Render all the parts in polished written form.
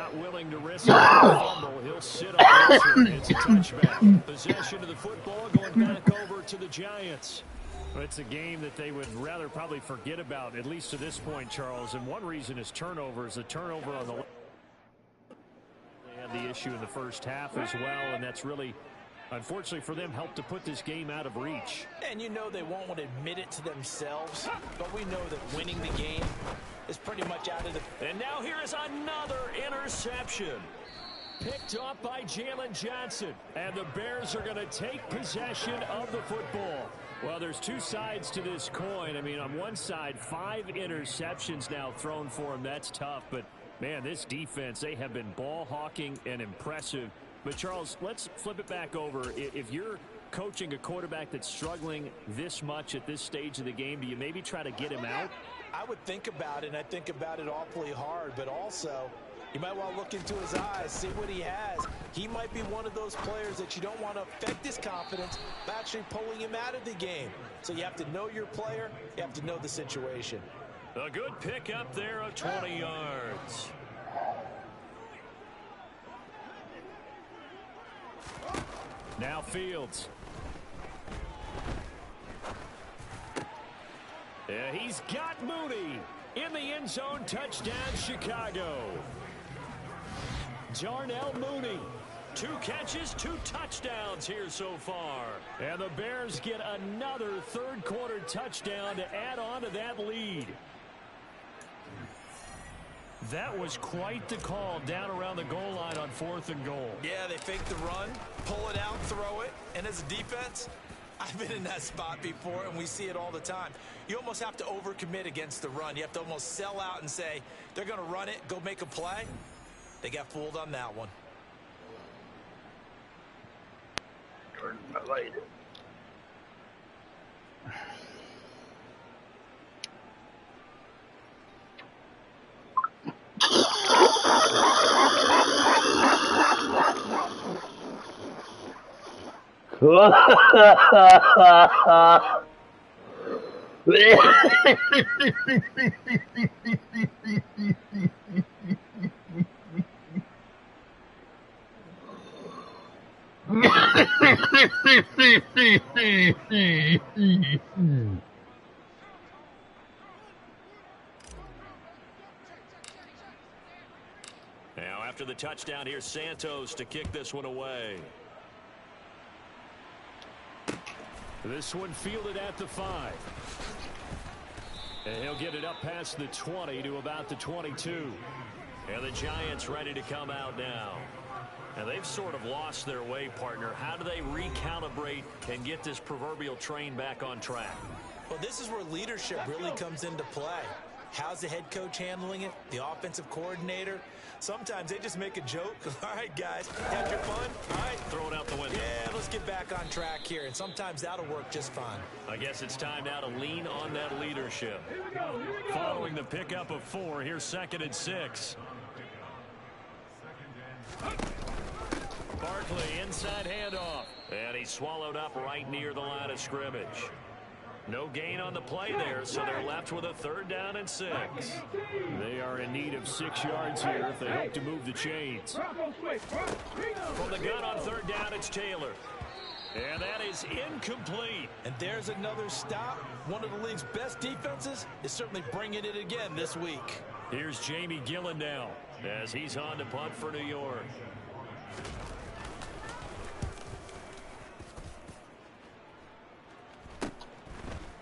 Not willing to risk a fumble. He'll sit on this one. It's a touchback. Possession of the football going back over to the Giants. Well, it's a game that they would rather probably forget about, at least to this point, Charles. And one reason is turnovers. A turnover on the left. They had the issue in the first half as well, and that's really, unfortunately for them, helped to put this game out of reach. And you know they won't admit it to themselves, but we know that winning the game is pretty much out of the... And now here is another interception. Picked off by Jalen Johnson. And the Bears are going to take possession of the football. Well, there's two sides to this coin. I mean, on one side, 5 interceptions now thrown for him. That's tough. But, man, this defense, they have been ball hawking and impressive. But, Charles, let's flip it back over. If you're coaching a quarterback that's struggling this much at this stage of the game, do you maybe try to get him out? I would think about it, and I think about it awfully hard. But also, you might want to look into his eyes, see what he has. He might be one of those players that you don't want to affect his confidence by actually pulling him out of the game. So you have to know your player. You have to know the situation. A good pick up there of 20 yards. Now Fields. Yeah, he's got Mooney in the end zone. Touchdown, Chicago. Darnell Mooney. 2 catches, 2 touchdowns here so far. And the Bears get another third-quarter touchdown to add on to that lead. That was quite the call down around the goal line on 4th and goal. Yeah, they fake the run, pull it out, throw it. And as a defense, I've been in that spot before, and we see it all the time. You almost have to overcommit against the run. You have to almost sell out and say, they're going to run it, go make a play. They got fooled on that one. I like it. Now after the touchdown, here's Santos to kick this one away. This one fielded at the 5. And he'll get it up past the 20 to about the 22. And the Giants ready to come out now. And they've sort of lost their way, partner. How do they recalibrate and get this proverbial train back on track? Well, this is where leadership really comes into play. How's the head coach handling it? The offensive coordinator? Sometimes they just make a joke. All right, guys, had your fun? All right. Throw it out the window. Yeah, let's get back on track here. And sometimes that'll work just fine. I guess it's time now to lean on that leadership. Following the pickup of 4, here's 2nd and 6. Barkley, inside handoff. And he's swallowed up right near the line of scrimmage. No gain on the play there, so they're left with a 3rd down and 6. They are in need of 6 yards here if they hope to move the chains. From the gun on 3rd down, it's Taylor. And that is incomplete. And there's another stop. One of the league's best defenses is certainly bringing it again this week. Here's Jamie Gillen now as he's on to punt for New York.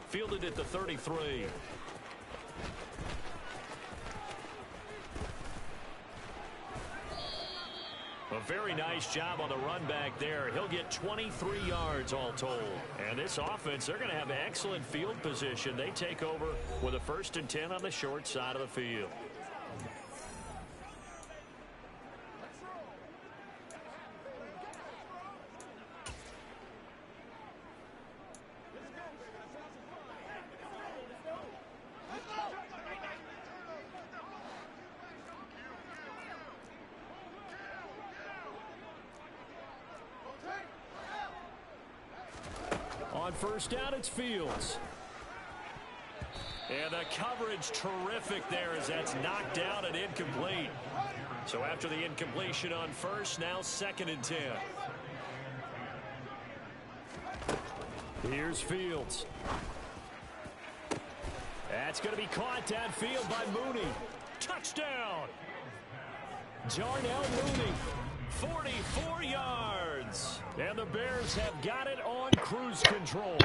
Fielded at the 33. A very nice job on the run back there. He'll get 23 yards all told. And this offense, they're going to have excellent field position. They take over with a 1st and 10 on the short side of the field. On 1st down, it's Fields. And the coverage terrific there as that's knocked down and incomplete. So after the incompletion on first, now 2nd and 10. Here's Fields. That's going to be caught downfield by Mooney. Touchdown! Darnell Mooney, 44 yards. And the Bears have got it on cruise control.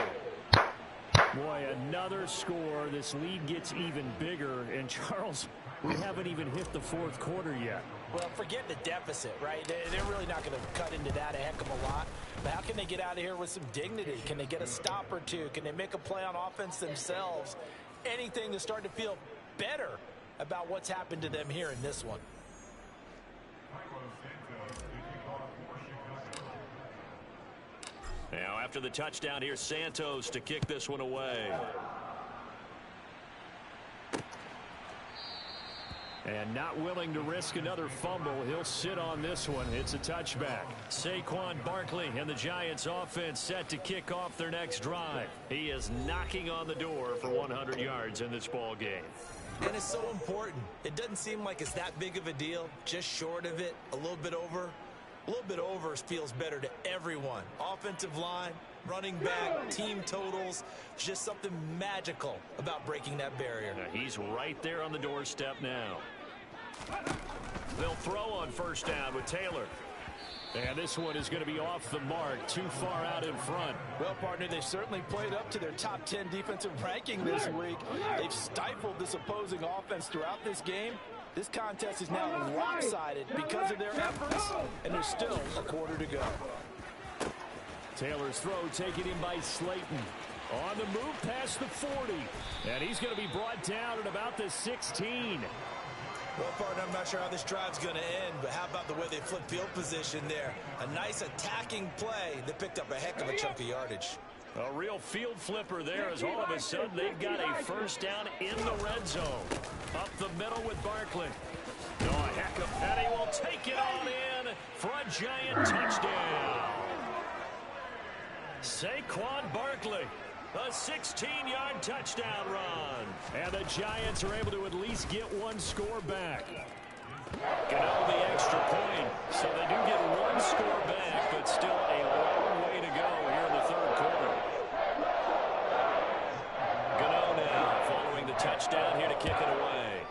Boy, another score. This lead gets even bigger. And, Charles, we haven't even hit the 4th quarter yet. Well, forget the deficit, right? They're really not going to cut into that a heck of a lot. But how can they get out of here with some dignity? Can they get a stop or two? Can they make a play on offense themselves? Anything to start to feel better about what's happened to them here in this one. Now, after the touchdown, here's Santos to kick this one away. And not willing to risk another fumble, he'll sit on this one. It's a touchback. Saquon Barkley and the Giants offense set to kick off their next drive. He is knocking on the door for 100 yards in this ball game. And it's so important. It doesn't seem like it's that big of a deal. Just short of it, a little bit over. A little bit over feels better to everyone. Offensive line, running back, team totals. Just something magical about breaking that barrier. Now he's right there on the doorstep now. They'll throw on first down with Taylor. And this one is going to be off the mark, too far out in front. Well, partner, they've certainly played up to their top 10 defensive ranking this week. They've stifled this opposing offense throughout this game. This contest is now lopsided because of their efforts, and there's still a quarter to go. Taylor's throw taken in by Slayton. On the move past the 40. And he's going to be brought down at about the 16. Well, partner, I'm not sure how this drive's going to end, but how about the way they flip field position there? A nice attacking play that picked up a heck of a chunk of yardage. A real field flipper there as all of a sudden they've got a first down in the red zone. Up the middle with Barkley. Oh, a heck of, and he will take it on in for a giant touchdown. Saquon Barkley. A 16-yard touchdown run. And the Giants are able to at least get one score back. Get out the extra point. So they do get one score back, but still a long way to go here in the 3rd quarter. Gano now following the touchdown here to kick it away.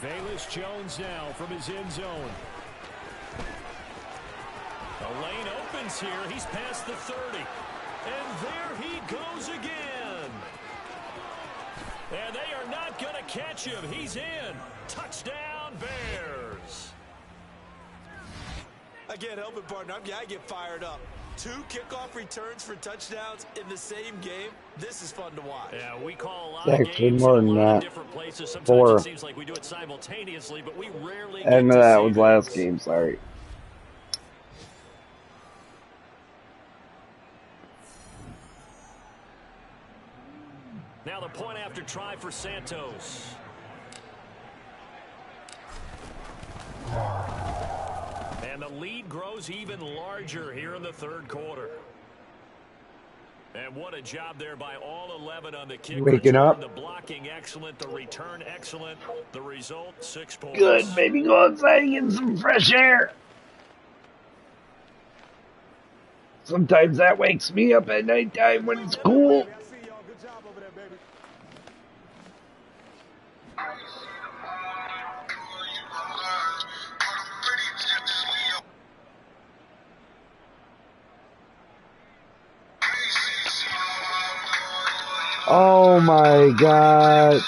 Velus Jones now from his end zone. The lane opens here. He's past the 30. And there he goes again. And they are not going to catch him. He's in. Touchdown, Bears. Again, helping partner, I get fired up. 2 kickoff returns for touchdowns in the same game. This is fun to watch. Yeah, we call a lot of Actually, games more in a than lot of that. different places. Sometimes 4. it seems like we do it simultaneously, but we rarely get And to that see was this. last game, sorry. Now the point after try for Santos. And the lead grows even larger here in the 3rd quarter. And what a job there by all 11 on the kick Waking return. up. The blocking excellent, the return excellent. The result, 6 points. Good, maybe go outside and get some fresh air. Sometimes that wakes me up at nighttime when it's cool. Oh my god.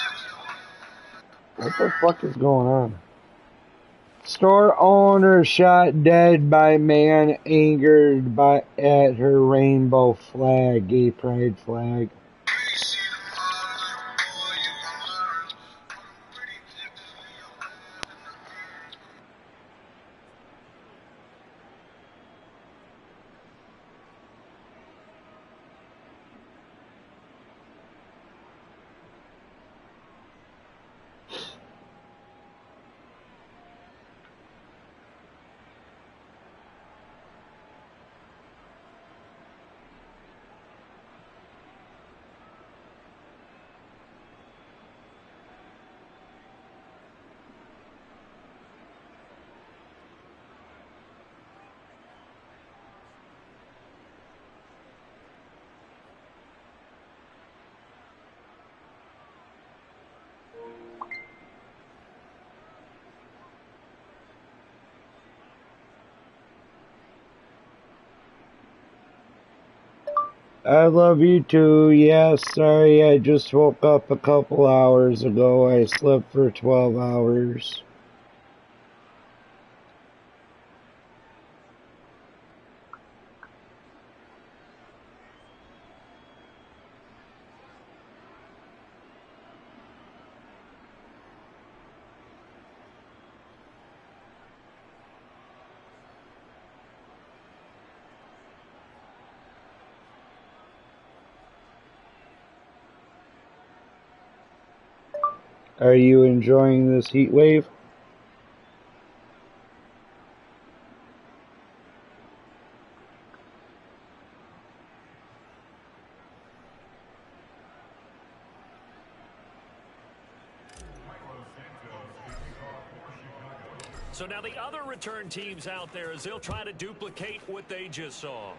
What the fuck is going on? Store owner shot dead by man angered at her rainbow flag, gay pride flag. I love you too. Yeah, sorry, I just woke up a couple hours ago. I slept for 12 hours. Are you enjoying this heat wave? So now the other return teams out there as they'll try to duplicate what they just saw.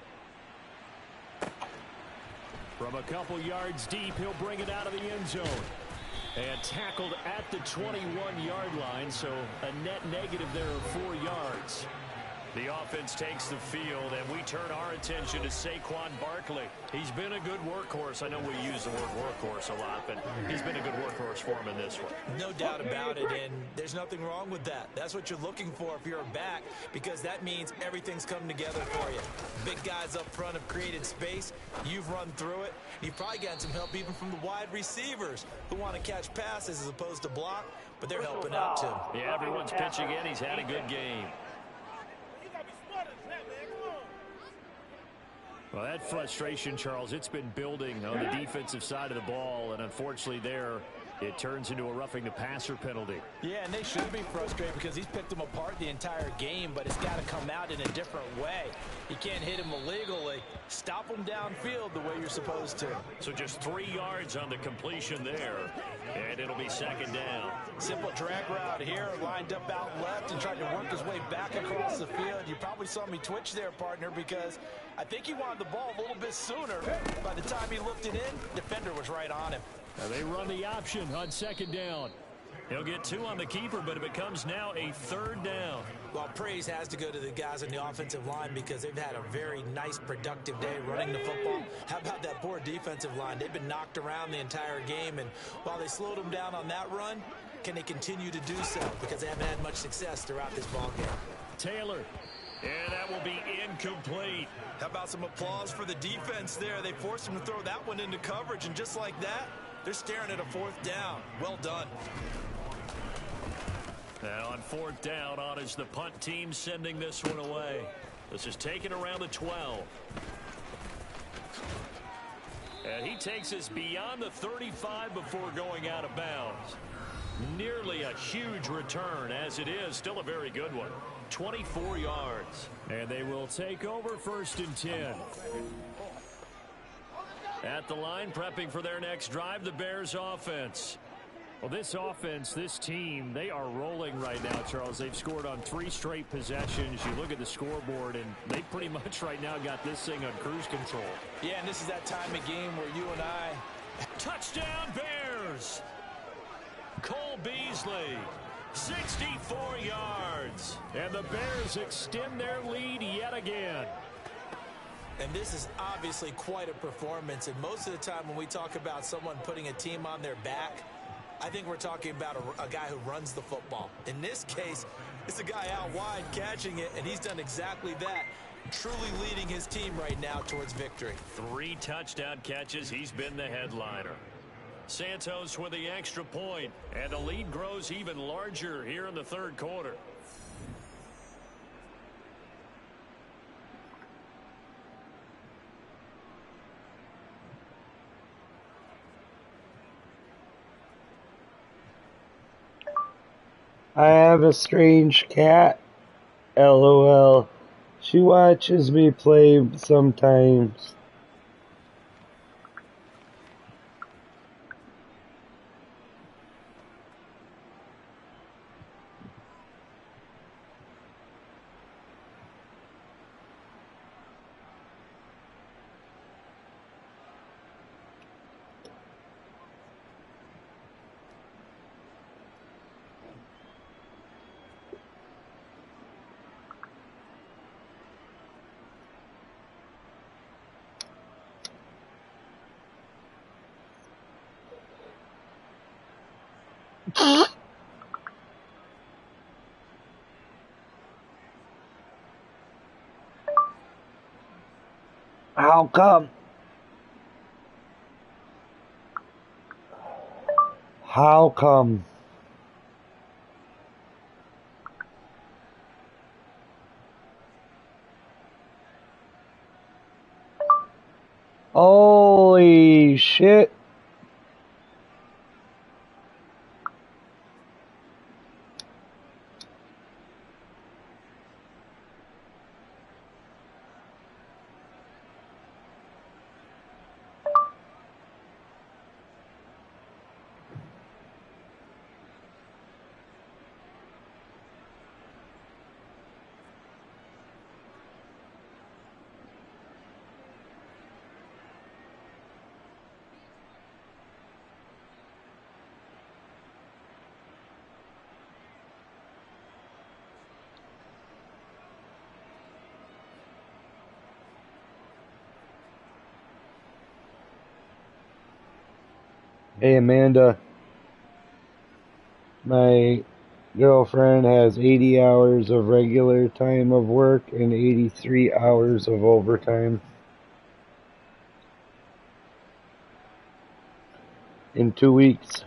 From a couple yards deep, he'll bring it out of the end zone. And tackled at the 21-yard line, so a net negative there of 4 yards. The offense takes the field, and we turn our attention to Saquon Barkley. He's been a good workhorse. I know we use the word workhorse a lot, but he's been a good workhorse for him in this one. No doubt about it, and there's nothing wrong with that. That's what you're looking for if you're a back, because that means everything's coming together for you. Big guys up front have created space. You've run through it. You've probably gotten some help even from the wide receivers who want to catch passes as opposed to block, but they're helping out too. Yeah, everyone's pitching in. He's had a good game. Well, that frustration, Charles, it's been building on the defensive side of the ball, and unfortunately there, it turns into a roughing the passer penalty. Yeah, and they should be frustrated because he's picked them apart the entire game, but it's got to come out in a different way. You can't hit him illegally. Stop him downfield the way you're supposed to. So just 3 yards on the completion there, and it'll be second down. Simple drag route here, lined up out left and tried to work his way back across the field. You probably saw me twitch there, partner, because I think he wanted the ball a little bit sooner. By the time he looked it in, defender was right on him. Now they run the option on second down. He'll get 2 on the keeper, but it becomes now a third down. Well, praise has to go to the guys on the offensive line because they've had a very nice, productive day running the football. How about that poor defensive line? They've been knocked around the entire game, and while they slowed them down on that run, can they continue to do so? Because they haven't had much success throughout this ball game. Taylor. And that will be incomplete. How about some applause for the defense there? They forced him to throw that one into coverage, and just like that, they're staring at a fourth down. Well done. Now on fourth down, on is the punt team sending this one away. This is taken around the 12. And he takes us beyond the 35 before going out of bounds. Nearly a huge return as it is. Still a very good one. 24 yards. And they will take over 1st and 10. At the line, prepping for their next drive, the Bears offense. Well, this offense, this team, they are rolling right now, Charles. They've scored on 3 straight possessions. You look at the scoreboard, and they pretty much right now got this thing on cruise control. Yeah, and this is that time of game where you and I... Touchdown, Bears! Cole Beasley, 64 yards. And the Bears extend their lead yet again. And this is obviously quite a performance. And most of the time when we talk about someone putting a team on their back, I think we're talking about a guy who runs the football. In this case, it's a guy out wide catching it, and he's done exactly that. Truly leading his team right now towards victory. 3 touchdown catches. He's been the headliner. Santos with the extra point, and the lead grows even larger here in the third quarter. I have a strange cat. LOL. She watches me play sometimes. How come? How come? Holy shit. Hey Amanda, my girlfriend has 80 hours of regular time of work and 83 hours of overtime in 2 weeks.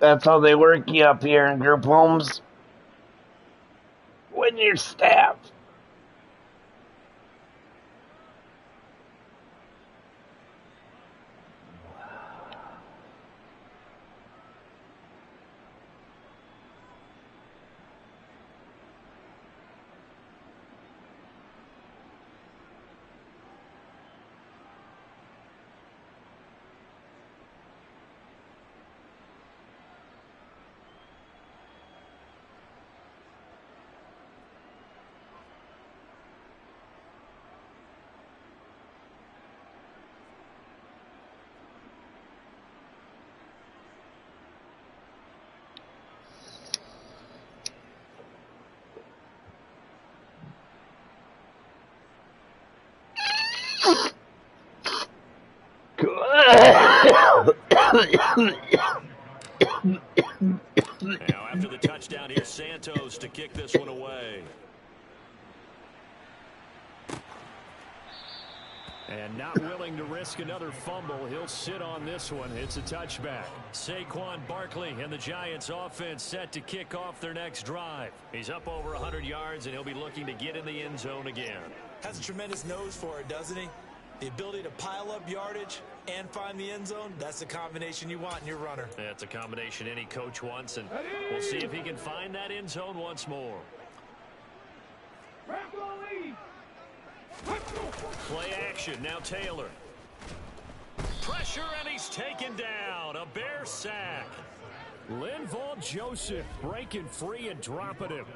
That's how they work you up here in group homes. When you're staffed. Now after the touchdown, here's Santos to kick this one away. And not willing to risk another fumble, he'll sit on this one. It's a touchback. Saquon Barkley and the Giants offense set to kick off their next drive. He's up over 100 yards, and he'll be looking to get in the end zone again. Has a tremendous nose for it, doesn't he? The ability to pile up yardage and find the end zone, that's the combination you want in your runner. That's a combination any coach wants, and we'll see if he can find that end zone once more. Play action, now Taylor. Pressure, and he's taken down. A Bear sack. Linval Joseph breaking free and dropping him.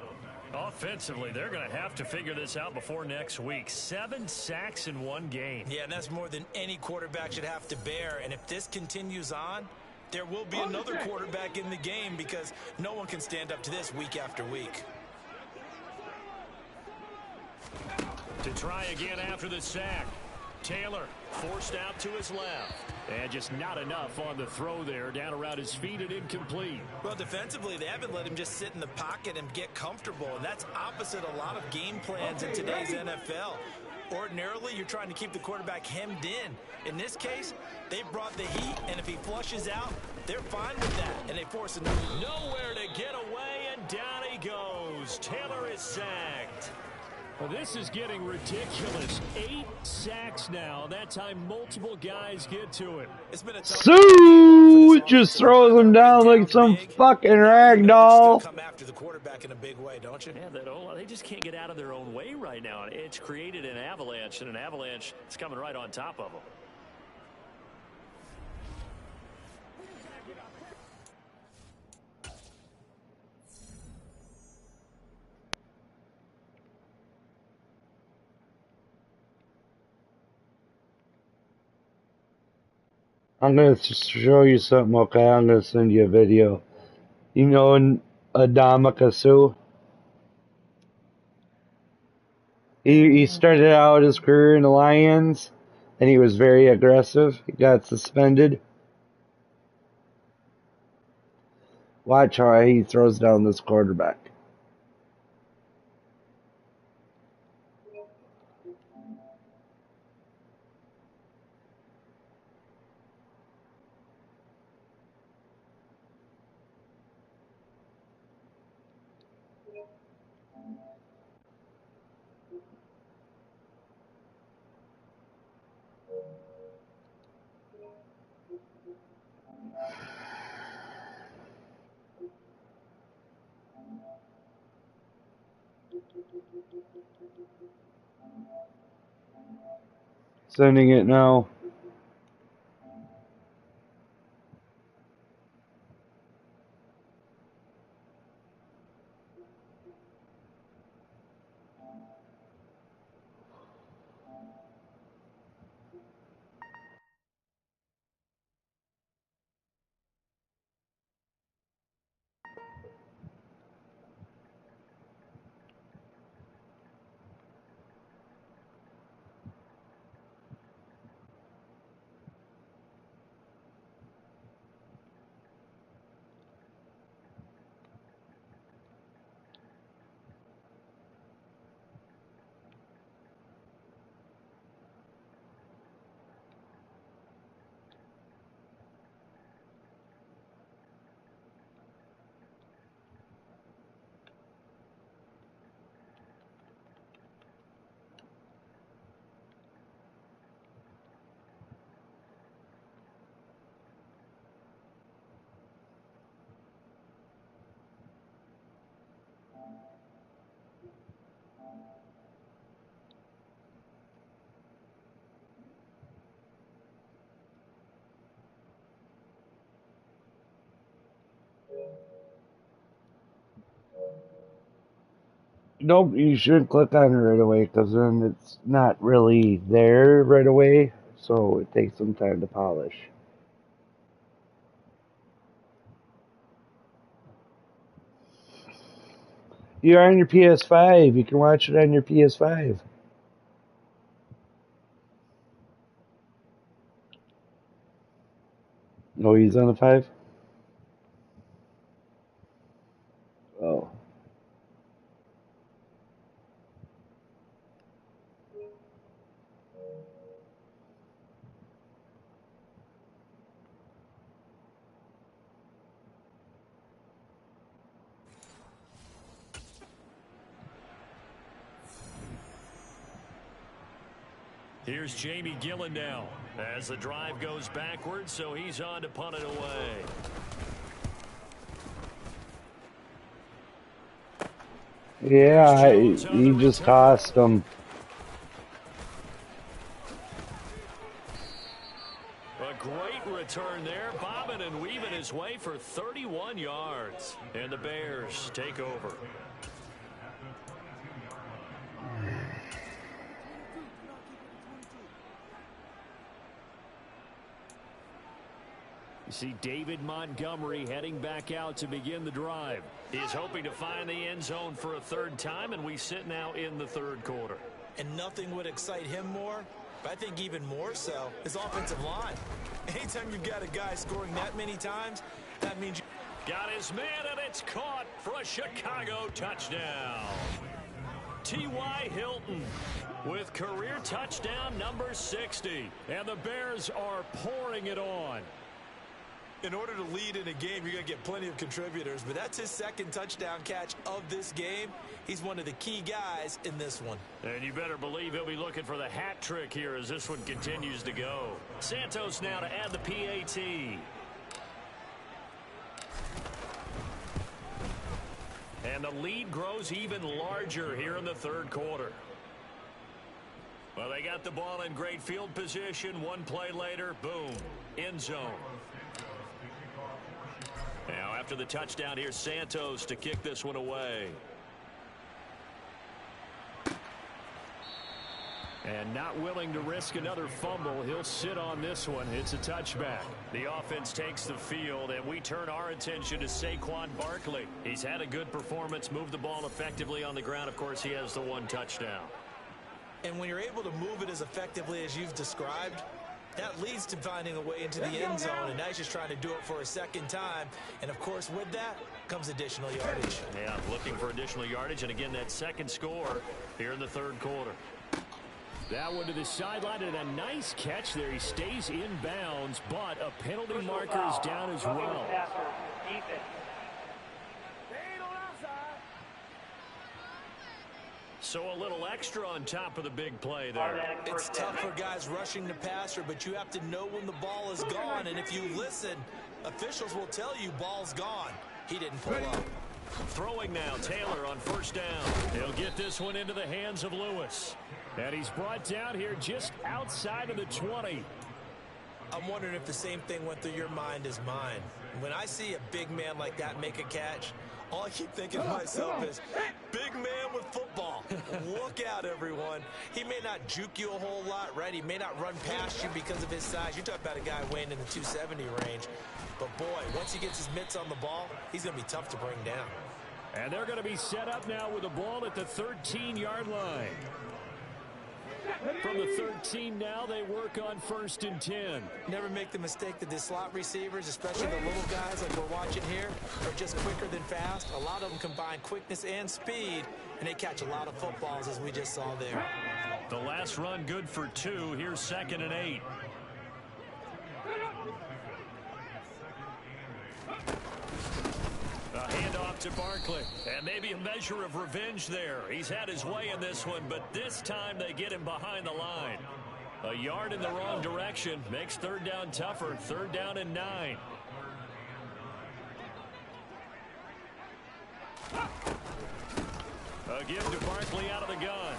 Offensively, they're going to have to figure this out before next week. 7 sacks in one game. Yeah, and that's more than any quarterback should have to bear. And if this continues on, there will be another quarterback in the game because no one can stand up to this week after week. To try again after the sack. Taylor forced out to his left. And just not enough on the throw there. Down around his feet and incomplete. Well, defensively, they haven't let him just sit in the pocket and get comfortable. And that's opposite a lot of game plans in today's NFL. Ordinarily, you're trying to keep the quarterback hemmed in. In this case, they brought the heat, and if he flushes out, they're fine with that. And they force another. Nowhere to get away, and down he goes. Taylor is sacked. Well, this is getting ridiculous. 8 sacks now. That time multiple guys get to it. It's been a Sue just throws him down like some fucking rag doll. Come after the quarterback in a big way, don't you? Yeah, they just can't get out of their own way right now. It's created an avalanche, and an avalanche is coming right on top of them. I'm going to show you something, okay? I'm going to send you a video. You know Adamaka Sue? He started out his career in the Lions, And he was very aggressive. He got suspended. Watch how he throws down this quarterback. Sending it now. Nope, you should click on it right away because then it's not really there right away. So it takes some time to polish. You're on your PS5. You can watch it on your PS5. Oh, he's on the 5? Oh. Here's Jamie Gillen now as the drive goes backwards, so he's on to punt it away. Yeah, he just tossed him. A great return there, bobbing and weaving his way for 31 yards. And the Bears take over. You see David Montgomery heading back out to begin the drive. He's hoping to find the end zone for a third time, and we sit now in the third quarter. And nothing would excite him more, but I think even more so, his offensive line. Anytime you've got a guy scoring that many times, that means you got his man, and it's caught for a Chicago touchdown. T.Y. Hilton with career touchdown number 60. And the Bears are pouring it on. In order to lead in a game, you're going to get plenty of contributors, but that's his second touchdown catch of this game. He's one of the key guys in this one. And you better believe he'll be looking for the hat trick here as this one continues to go. Santos now to add the PAT. And the lead grows even larger here in the third quarter. Well, they got the ball in great field position. One play later, boom, end zone. Now, after the touchdown, here's Santos to kick this one away. And not willing to risk another fumble, he'll sit on this one. It's a touchback. The offense takes the field, and we turn our attention to Saquon Barkley. He's had a good performance, moved the ball effectively on the ground. Of course, he has the one touchdown. And when you're able to move it as effectively as you've described, that leads to finding a way into the end zone, and now he's just trying to do it for a second time. And, of course, with that comes additional yardage. Yeah, looking for additional yardage, and again, that second score here in the third quarter. That one to the sideline, and a nice catch there. He stays in bounds, but a penalty marker is down as well. So a little extra on top of the big play there. It's tough for guys rushing the passer, but you have to know when the ball is gone. And if you listen, officials will tell you ball's gone. He didn't pull up. Throwing now, Taylor on first down. He'll get this one into the hands of Lewis. And he's brought down here just outside of the 20. I'm wondering if the same thing went through your mind as mine. When I see a big man like that make a catch, all I keep thinking to myself is, big man with football. Look out, everyone. He may not juke you a whole lot, right? He may not run past you because of his size. You're talking about a guy weighing in the 270 range. But, boy, once he gets his mitts on the ball, he's going to be tough to bring down. And they're going to be set up now with the ball at the 13-yard line. From the 13 now, they work on 1st and 10. Never make the mistake that the slot receivers, especially the little guys like we're watching here, are just quicker than fast. A lot of them combine quickness and speed, and they catch a lot of footballs, as we just saw there. The last run good for 2. Here's 2nd and 8. A handoff to Barkley. And maybe a measure of revenge there. He's had his way in this one, but this time they get him behind the line. A yard in the wrong direction makes 3rd down tougher. 3rd down and 9. A give to Barkley out of the gun.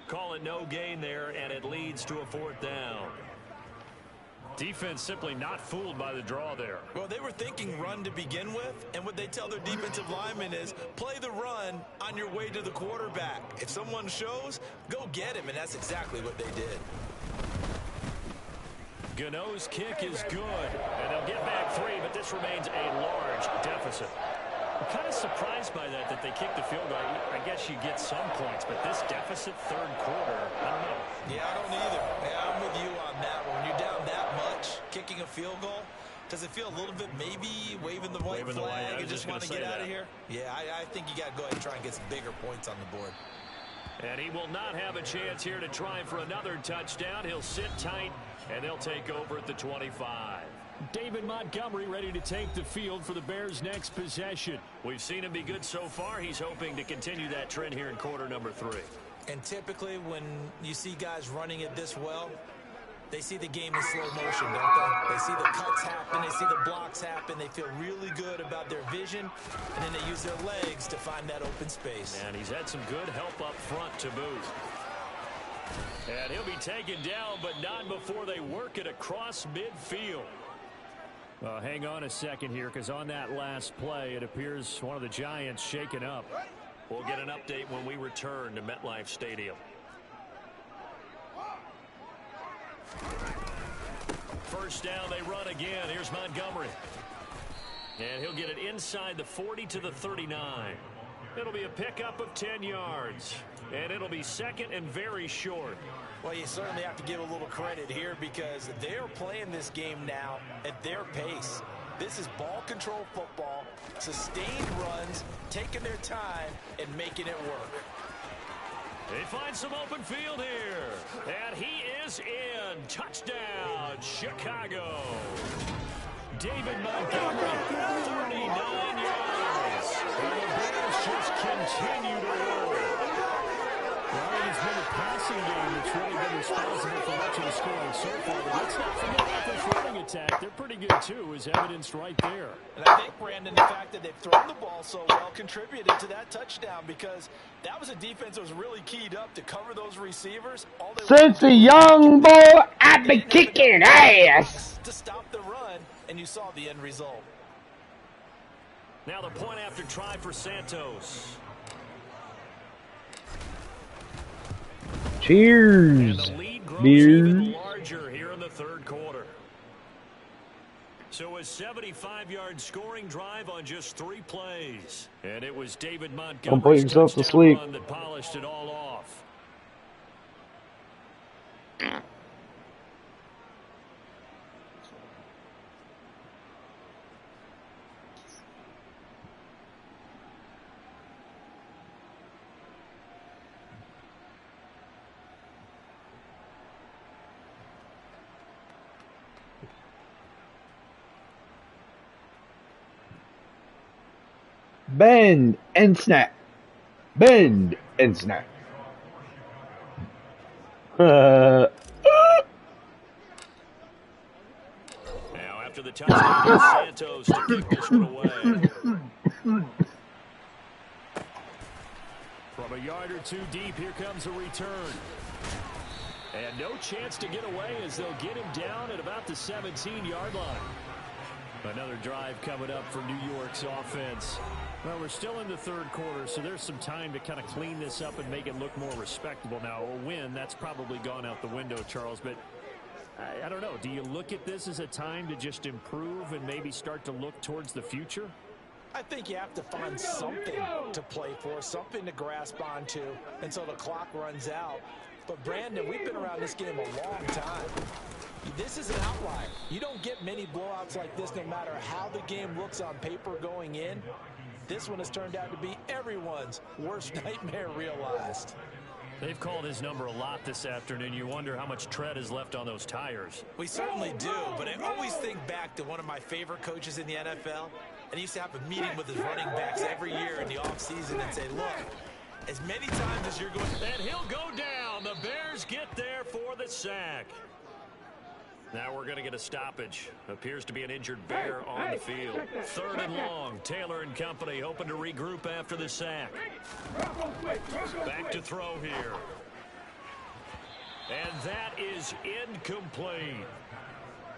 Call it no gain there, and it leads to a 4th down. Defense simply not fooled by the draw there. Well, they were thinking run to begin with, and what they tell their defensive linemen is play the run on your way to the quarterback. If someone shows, go get him, and that's exactly what they did. Gano's kick is good, and they'll get back 3, but this remains a large deficit. I'm kind of surprised by that they kicked the field goal. I guess you get some points, but this deficit 3rd quarter, I don't know. Yeah, I don't either. Yeah, I'm with you on that. When you're down that much, kicking a field goal, does it feel a little bit maybe waving the white flag and just want to get out of here? Yeah, I think you got to go ahead and try and get some bigger points on the board. And he will not have a chance here to try for another touchdown. He'll sit tight, and they'll take over at the 25. David Montgomery ready to take the field for the Bears' next possession. We've seen him be good so far. He's hoping to continue that trend here in quarter number 3. And typically when you see guys running it this well, they see the game in slow motion, don't they? They see the cuts happen. They see the blocks happen. They feel really good about their vision, and then they use their legs to find that open space. And he's had some good help up front to boot. And he'll be taken down, but not before they work it across midfield. Hang on a second here, because on that last play, it appears one of the Giants shaken up. We'll get an update when we return to MetLife Stadium. First down, they run again. Here's Montgomery. And he'll get it inside the 40 to the 39. It'll be a pickup of 10 yards. And it'll be 2nd and very short. Well, you certainly have to give a little credit here because they're playing this game now at their pace. This is ball control football, sustained runs, taking their time, and making it work. They find some open field here. And he is in. Touchdown, Chicago. David Montgomery, 39 yards. And the Bears just continue to roll. Well, it's been a passing game that's really been responsible for much of the scoring so far. But let's not forget about this running attack. They're pretty good, too, as evidenced right there. And I think, Brandon, the fact that they've thrown the ball so well contributed to that touchdown because that was a defense that was really keyed up to cover those receivers. Since a young boy, I've been kicking ass. To stop the run, and you saw the end result. Now the point after try for Santos. Cheers. And the lead grows even larger here in the 3rd quarter. So a 75-yard scoring drive on just 3 plays. And it was David Montgomery's touchdown run that polished it all off. Bend and snap. Bend and snap. Now after the touchdown, Santos to kick this one away. From a yard or two deep, here comes a return. And no chance to get away as they'll get him down at about the 17-yard line. Another drive coming up for New York's offense. Well, we're still in the third quarter, so there's some time to kind of clean this up and make it look more respectable. Now, a win, that's probably gone out the window, Charles, but I don't know. Do you look at this as a time to just improve and maybe start to look towards the future? I think you have to find something to play for, something to grasp onto until the clock runs out. But, Brandon, we've been around this game a long time. This is an outlier. You don't get many blowouts like this no matter how the game looks on paper going in. This one has turned out to be everyone's worst nightmare realized. They've called his number a lot this afternoon. You wonder how much tread is left on those tires. We certainly do, but I always think back to one of my favorite coaches in the NFL, and he used to have a meeting with his running backs every year in the offseason and say, look, as many times as you're going... And he'll go down. The Bears get there for the sack. Now we're going to get a stoppage. Appears to be an injured Bear on the field. Third and long. Taylor and company hoping to regroup after the sack. Back to throw here. And that is incomplete.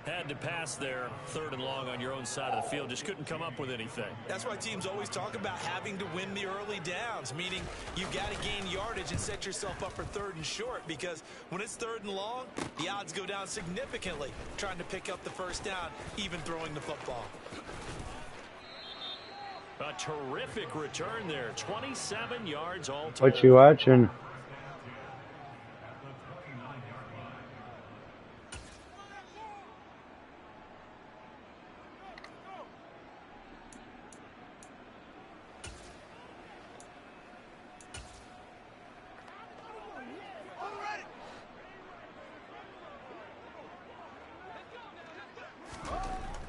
Had to pass there. Third and long on your own side of the field. Just couldn't come up with anything. That's why teams always talk about having to win the early downs, meaning you've got to gain yardage and set yourself up for third and short, because when it's third and long, the odds go down significantly trying to pick up the first down, even throwing the football. A terrific return there. 27 yards all told. What you watching?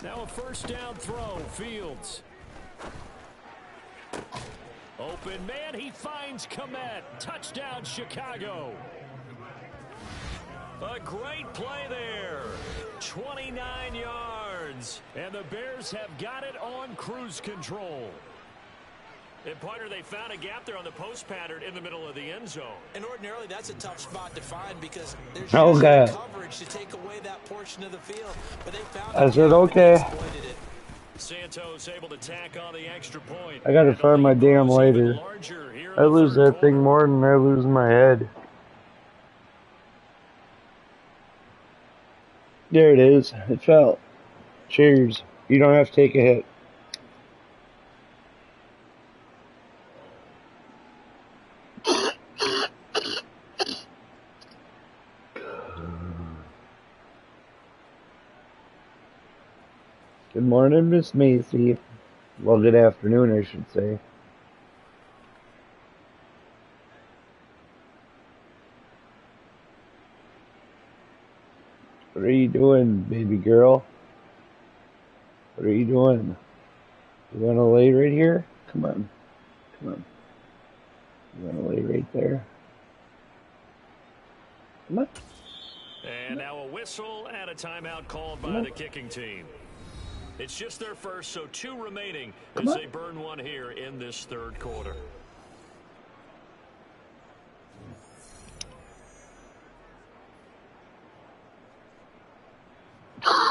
Now a first down throw. Fields. Open man. He finds Komet. Touchdown, Chicago. A great play there. 29 yards. And the Bears have got it on cruise control. And, partner, they found a gap there on the post pattern in the middle of the end zone. And ordinarily, that's a tough spot to find because there's okay. Coverage to take away that portion of the field. But they found I said, okay. Santos able to tack on the extra point. I gotta find my damn lighter. I lose that thing more than I lose my head. There it is. It fell. Cheers. You don't have to take a hit. Good morning, Miss Macy. Well, good afternoon, I should say. What are you doing, baby girl? What are you doing? You want to lay right here? Come on. Come on. You want to lay right there? Come on. And now a whistle and a timeout called by the kicking team. It's just their first, so 2 remaining as they burn one here in this third quarter. I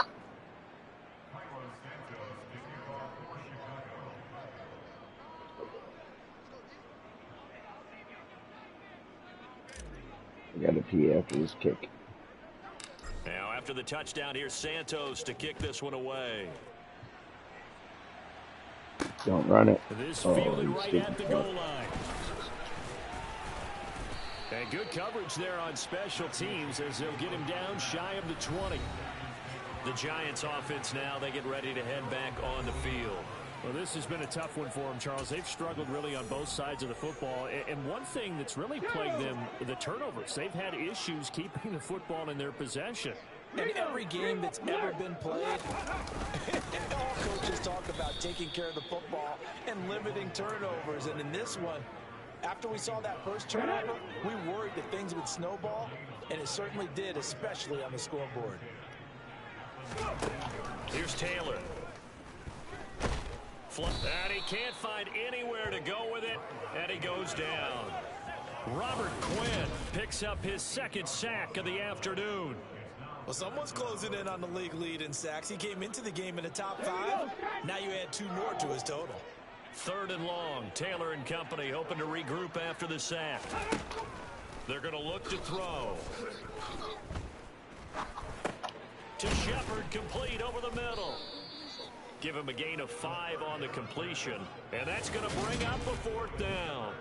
gotta pee after this kick. Now after the touchdown, here's Santos to kick this one away. Don't run it. This fielded right at the goal line. And good coverage there on special teams as they'll get him down shy of the 20. The Giants offense now, they get ready to head back on the field. Well, this has been a tough one for them, Charles. They've struggled really on both sides of the football. And one thing that's really plagued them, the turnovers. They've had issues keeping the football in their possession. And every game that's ever been played, all coaches talk about taking care of the football and limiting turnovers. And in this one, after we saw that first turnover, we worried that things would snowball, and it certainly did, especially on the scoreboard. Here's Taylor. And he can't find anywhere to go with it, and he goes down. Robert Quinn picks up his second sack of the afternoon. Well, someone's closing in on the league lead in sacks. He came into the game in the top 5. Now you add 2 more to his total. 3rd and long. Taylor and company hoping to regroup after the sack. They're going to look to throw. To Shepard, complete over the middle. Give him a gain of 5 on the completion, and that's going to bring up a 4th down.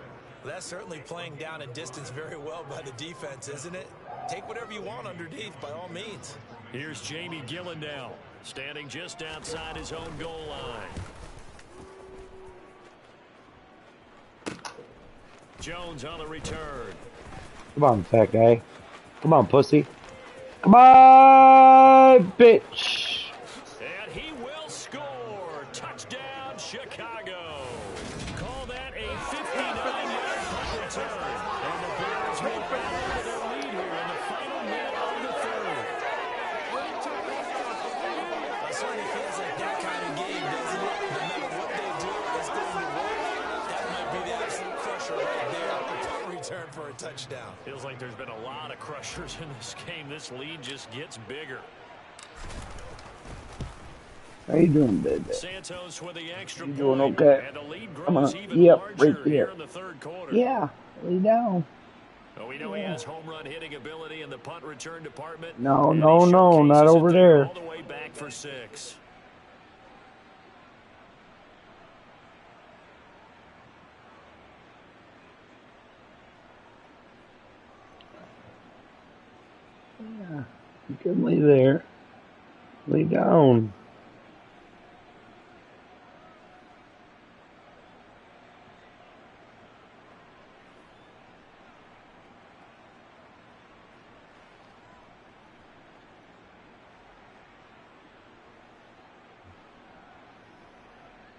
That's certainly playing down and distance very well by the defense, isn't it? Take whatever you want underneath, by all means. Here's Jamie Gillendale, standing just outside his own goal line. Jones on the return. Come on, fat guy. Come on, pussy. Come on, bitch. And he will score. Touchdown, Chicago. Call that a 59-yard punt return. And the Bears will battle for their lead here in the final minute of the 3rd. It certainly feels like that kind of game, doesn't it? No matter what they do, it's going to work. That might be the absolute crusher right there. A punt return for a touchdown. Feels like there's been a lot of crushers in this game. This lead just gets bigger. How you doing, baby? Santos with the extra You doing point, okay? and the lead Come on. grows even Yep, larger right there. here in the 3rd quarter. Yeah, lay down. Well, we know he has home run hitting ability in the punt return department. No, and no, he no, not showcases over it there. all the way back for 6. Yeah, you can lay there. Lay down.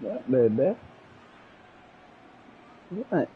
What, baby? What?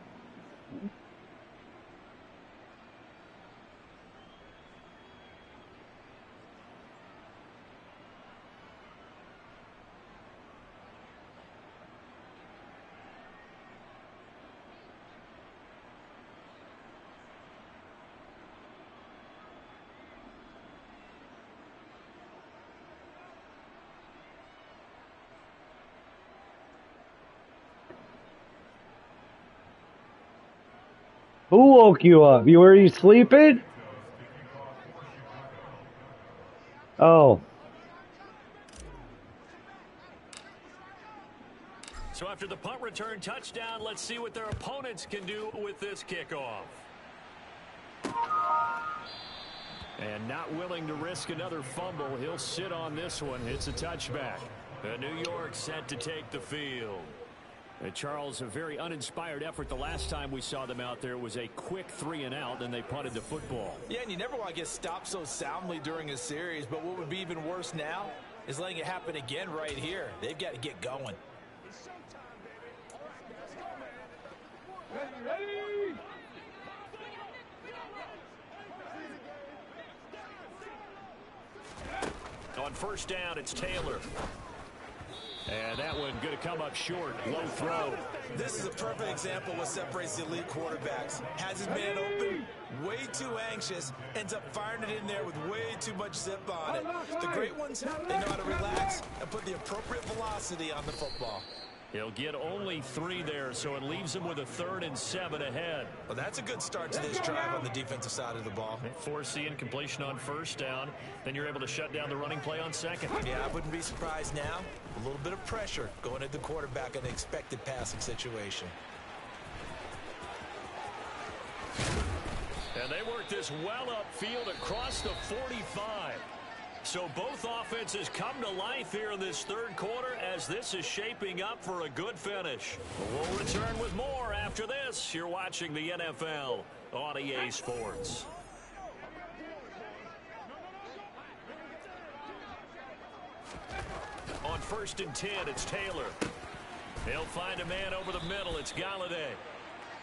Who woke you up? Were you sleeping? Oh. So after the punt return touchdown, let's see what their opponents can do with this kickoff. And not willing to risk another fumble, he'll sit on this one. It's a touchback. New York set to take the field. And Charles, a very uninspired effort the last time we saw them out there. Was a quick 3-and-out, and they punted the football. Yeah, and you never want to get stopped so soundly during a series, but what would be even worse now is letting it happen again right here. They've got to get going. On 1st down, it's Taylor. And that one going to come up short. Low throw. This is a perfect example of what separates the elite quarterbacks. Has his man open, way too anxious, ends up firing it in there with way too much zip on it. The great ones, they know how to relax and put the appropriate velocity on the football. He'll get only 3 there, so it leaves him with a 3rd and 7 ahead. Well, that's a good start to this drive on the defensive side of the ball. Foreseeing completion on 1st down. Then you're able to shut down the running play on 2nd. Yeah, I wouldn't be surprised now. A little bit of pressure going at the quarterback in an expected passing situation. And they work this well upfield across the 45. So both offenses come to life here in this 3rd quarter as this is shaping up for a good finish. We'll return with more after this. You're watching the NFL on EA Sports. On 1st and 10, it's Taylor. He'll find a man over the middle. It's Galladay.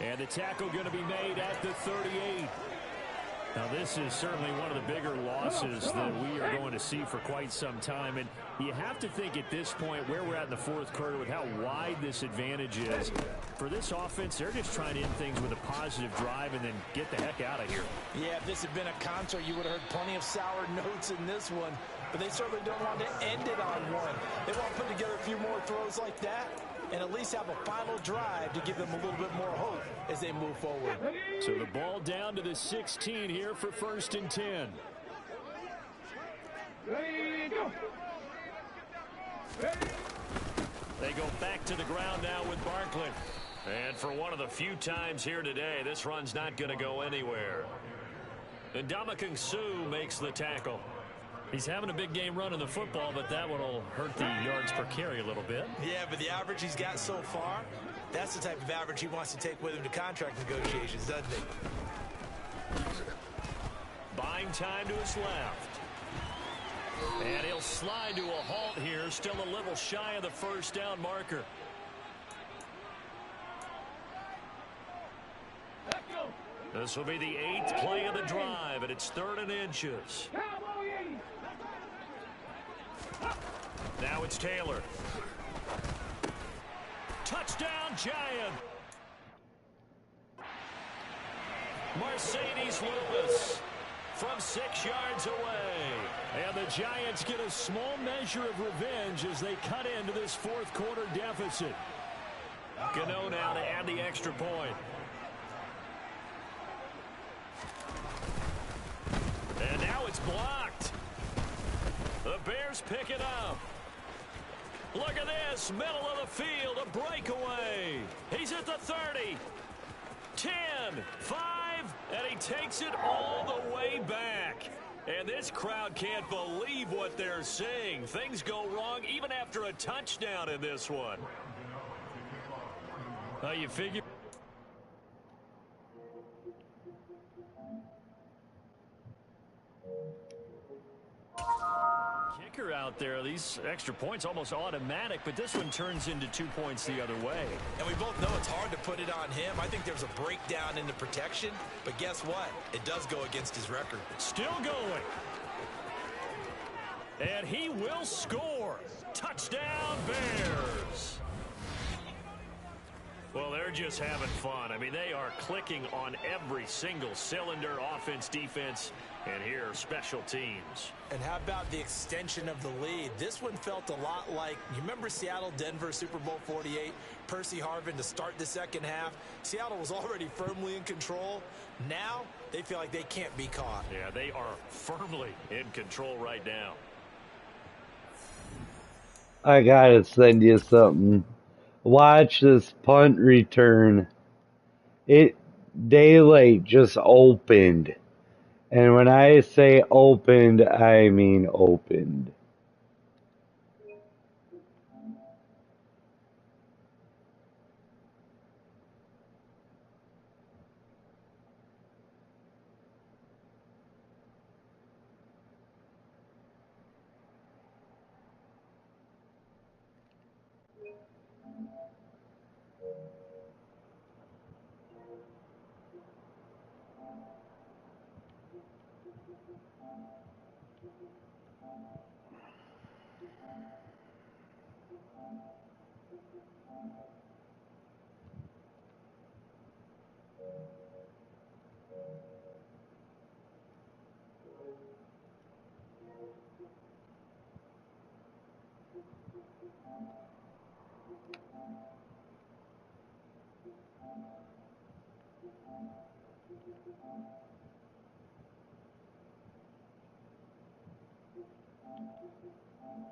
And the tackle going to be made at the 38. Now, this is certainly one of the bigger losses that we are going to see for quite some time. And you have to think at this point where we're at in the fourth quarter with how wide this advantage is. For this offense, they're just trying to end things with a positive drive and then get the heck out of here. Yeah, if this had been a concert, you would have heard plenty of sour notes in this one. But they certainly don't want to end it on one. They want to put together a few more throws like that and at least have a final drive to give them a little bit more hope as they move forward. So the ball down to the 16 here for 1st and 10. They go back to the ground now with Barkley. And for one of the few times here today, this run's not going to go anywhere. And Ndamukong Suh makes the tackle. He's having a big game running the football, but that one will hurt the yards per carry a little bit. Yeah, but the average he's got so far, that's the type of average he wants to take with him to contract negotiations, doesn't he? Buying time to his left. And he'll slide to a halt here, still a little shy of the first down marker. This will be the 8th play of the drive, and it's 3rd and inches. Now it's Taylor. Touchdown, Giant. Mercedes Lewis from 6 yards away. And the Giants get a small measure of revenge as they cut into this fourth quarter deficit. Gano now to add the extra point. And now it's blocked. The Bears pick it up. Look at this, middle of the field, a breakaway. He's at the 30, 10, 5, and he takes it all the way back. And this crowd can't believe what they're seeing. Things go wrong even after a touchdown in this one. You figure... Kicker out there, these extra points almost automatic, but this one turns into 2 points the other way. And we both know it's hard to put it on him. I think there's a breakdown in the protection, but guess what? It does go against his record. Still going. And he will score. Touchdown, Bears. Well, they're just having fun. I mean, they are clicking on every single cylinder, offense, defense, and here, special teams. And how about the extension of the lead? This one felt a lot like, you remember Seattle, Denver, Super Bowl 48, Percy Harvin to start the second half. Seattle was already firmly in control. Now, they feel like they can't be caught. Yeah, they are firmly in control right now. I gotta send you something. Watch this punt return. Daylight just opened. And when I say opened, I mean opened.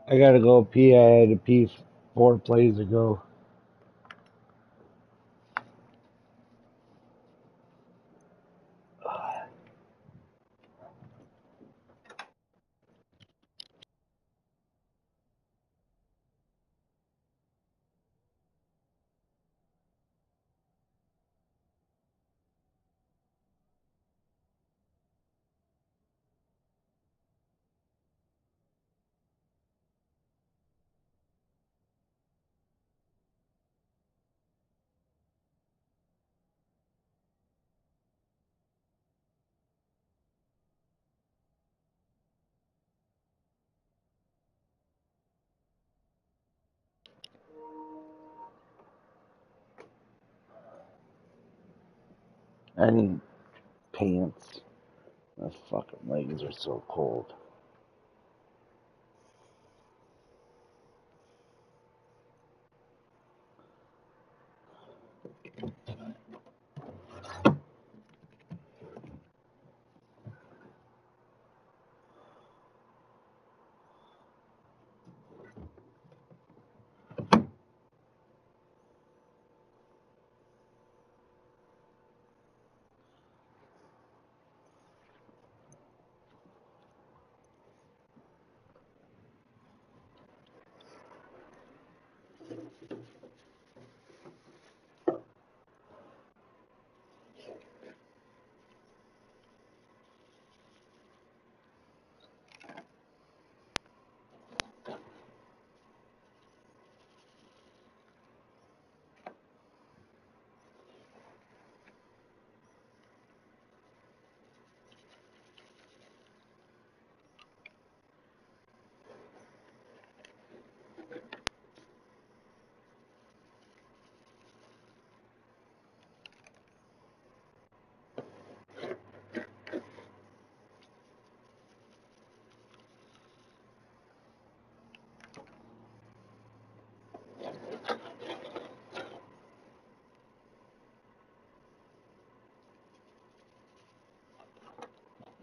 I gotta go pee. I had to pee 4 plays ago. I need pants. My fucking legs are so cold.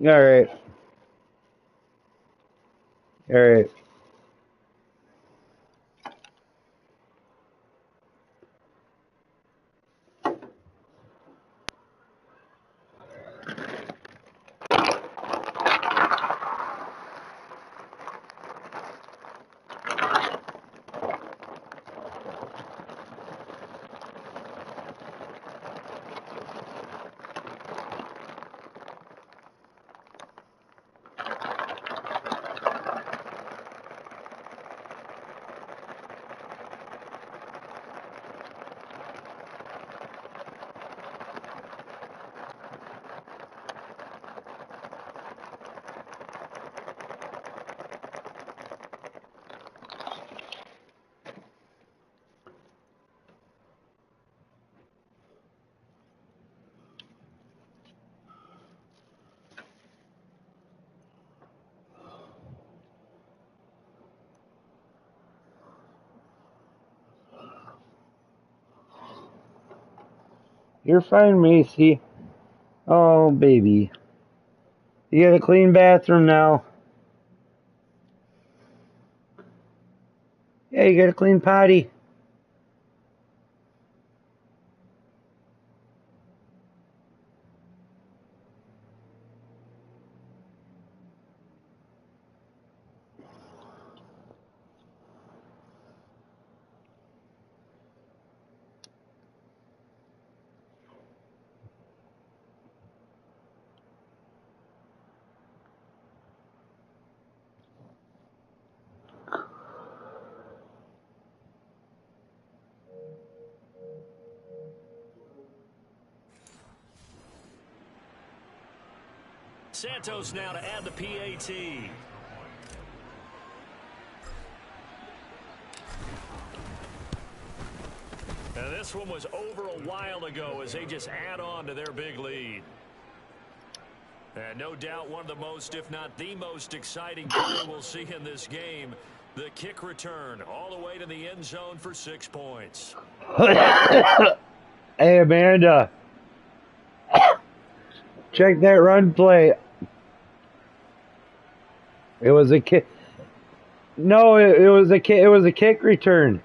Alright. Alright. You're fine, Macy. Oh, baby. You got a clean bathroom now. Yeah, you got a clean potty. Santos now to add the PAT. And this one was over a while ago as they just add on to their big lead. And no doubt one of the most, if not the most exciting play we'll see in this game. The kick return all the way to the end zone for 6 points. Hey, Amanda. Check that run play. It was a kick. No, it was a kick. It was a kick return.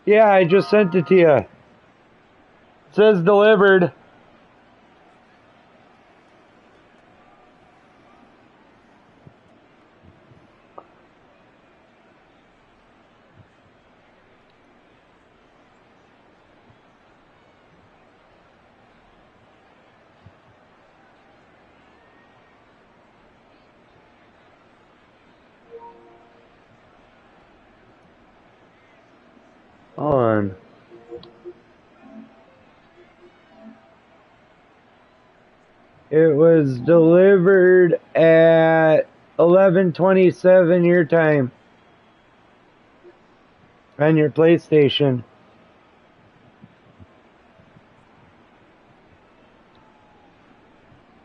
Yeah, I just sent it to you. It says delivered. On. It was delivered at 11:27 your time on your PlayStation.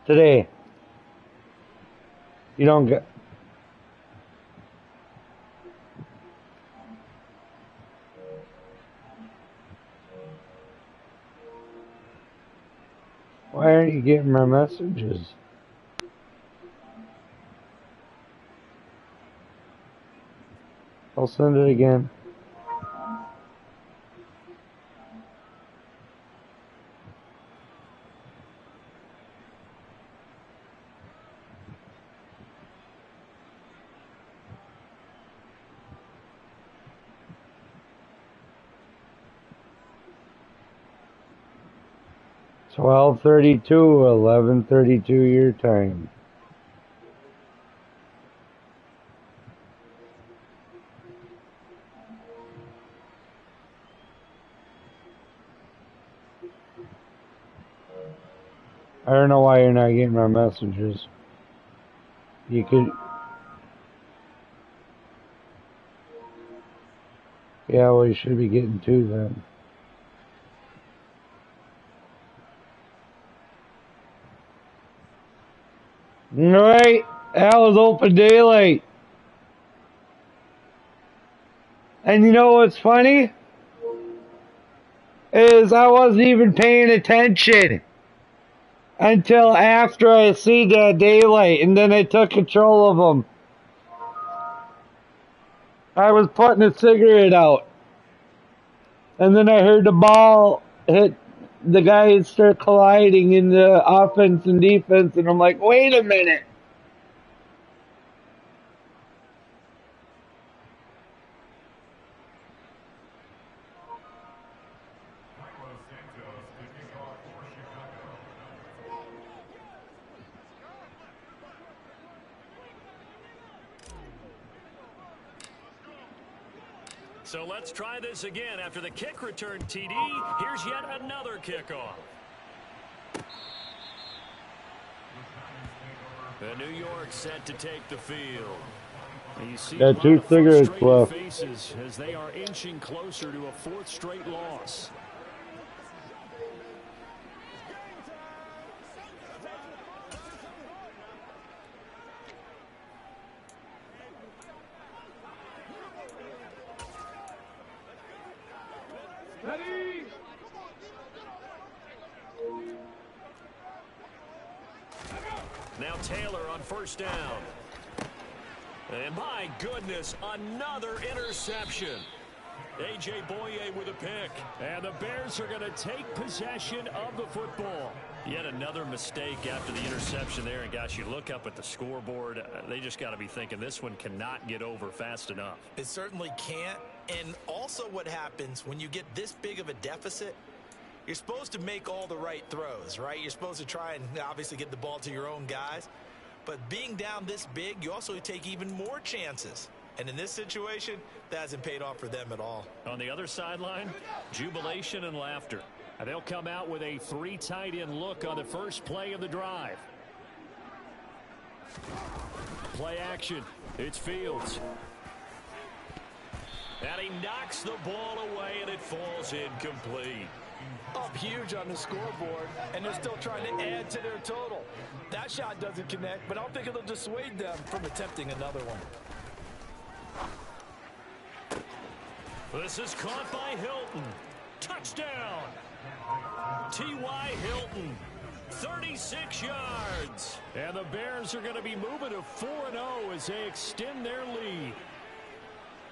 today. You don't get. Why aren't you getting my messages? I'll send it again. $12:32, 11:32 your time. I don't know why you're not getting my messages. You could. Yeah, well, you should be getting two then. Right, that was open daylight. And you know what's funny? Is I wasn't even paying attention until after I see that daylight, and then I took control of them. I was putting a cigarette out, and then I heard the ball hit the guys start colliding in the offense and defense, and I'm like, wait a minute. So let's try this again. After the kick return TD, here's yet another kickoff. The New York set to take the field. You see Got two cigarettes left. Faces as they are inching closer to a fourth straight loss. Now Taylor on first down. And my goodness, another interception. A.J. Boye with a pick. And the Bears are going to take possession of the football. Yet another mistake after the interception there. And gosh, you look up at the scoreboard, they just got to be thinking this one cannot get over fast enough. It certainly can't. And also what happens when you get this big of a deficit, you're supposed to make all the right throws, right? You're supposed to try and obviously get the ball to your own guys. But being down this big, you also take even more chances. And in this situation, that hasn't paid off for them at all. On the other sideline, jubilation and laughter. And they'll come out with a 3 tight end look on the first play of the drive. Play action. It's Fields. And he knocks the ball away, and it falls incomplete. Up huge on the scoreboard, and they're still trying to add to their total. That shot doesn't connect, but I don't think it'll dissuade them from attempting another one. This is caught by Hilton. Touchdown! T.Y. Hilton, 36 yards. And the Bears are going to be moving to 4-0 as they extend their lead.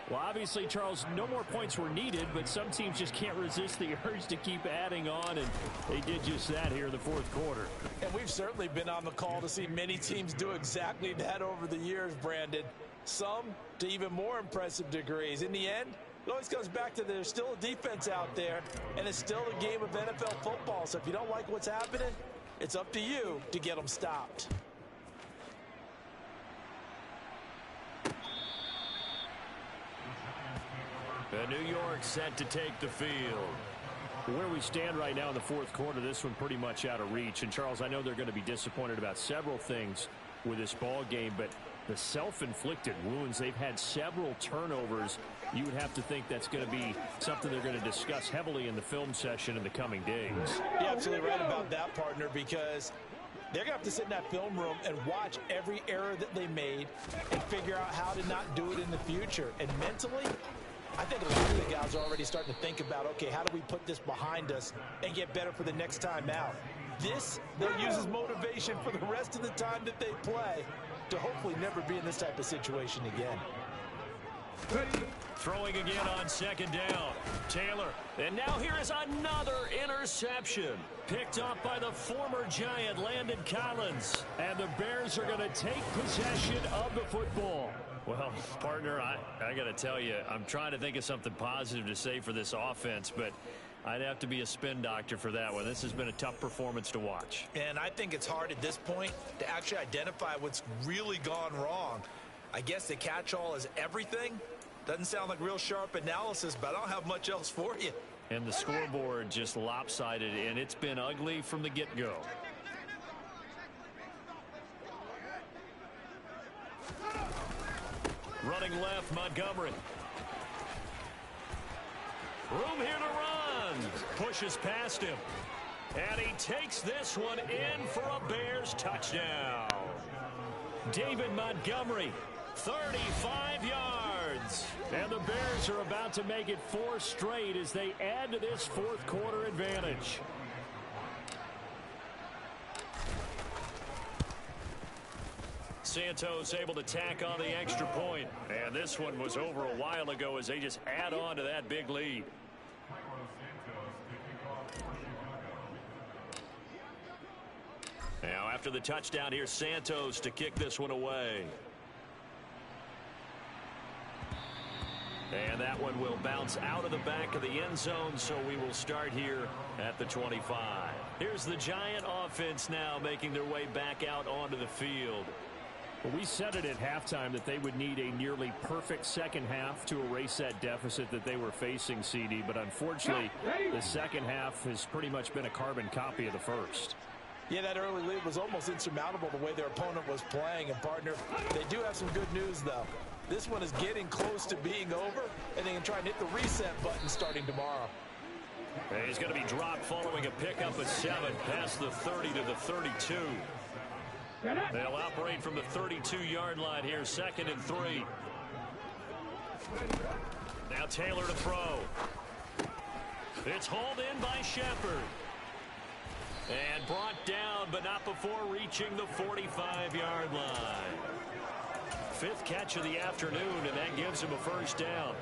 Well, obviously, Charles, no more points were needed, but some teams just can't resist the urge to keep adding on, and they did just that here in the fourth quarter. And we've certainly been on the call to see many teams do exactly that over the years, Brandon. Some to even more impressive degrees. In the end, it always comes back to there's still a defense out there, and it's still a game of NFL football. So if you don't like what's happening, it's up to you to get them stopped. The New York set to take the field. Where we stand right now in the fourth quarter, this one pretty much out of reach. And, Charles, I know they're going to be disappointed about several things with this ball game, but the self-inflicted wounds, they've had several turnovers. You would have to think that's going to be something they're going to discuss heavily in the film session in the coming days. You're absolutely right about that, partner, because They're going to have to sit in that film room and watch every error that they made and figure out how to not do it in the future. And mentally, I think a lot of the guys are already starting to think about, okay, how do we put this behind us and get better for the next time out? This, they'll use as motivation for the rest of the time that they play to hopefully never be in this type of situation again. Throwing again on second down. Taylor. And now here is another interception. Picked up by the former Giant, Landon Collins. And the Bears are going to take possession of the football. Well, partner, I got to tell you, I'm trying to think of something positive to say for this offense, but I'd have to be a spin doctor for that one. This has been a tough performance to watch. And I think it's hard at this point to actually identify what's really gone wrong. I guess the catch-all is everything. Doesn't sound like real sharp analysis, but I don't have much else for you. And the scoreboard just lopsided, and it's been ugly from the get-go. Running left, Montgomery. Room here to run. Pushes past him. And he takes this one in for a Bears touchdown. David Montgomery, 35 yards. And the Bears are about to make it 4 straight as they add to this fourth quarter advantage. Santos able to tack on the extra point. And this one was over a while ago as they just add on to that big lead. Now after the touchdown, here's Santos to kick this one away. And that one will bounce out of the back of the end zone, so we will start here at the 25. Here's the Giant offense now making their way back out onto the field. Well, we said it at halftime that they would need a nearly perfect second half to erase that deficit that they were facing, CD. But unfortunately, the second half has pretty much been a carbon copy of the first. Yeah, that early lead was almost insurmountable the way their opponent was playing. And, partner, they do have some good news, though. This one is getting close to being over, and they can try and hit the reset button starting tomorrow. He's going to be dropped following a pickup of 7 past the 30 to the 32. They'll operate from the 32-yard line here, 2nd and 3. Now Taylor to throw. It's hauled in by Shepard. And brought down, but not before reaching the 45-yard line. 5th catch of the afternoon, and that gives him a first down.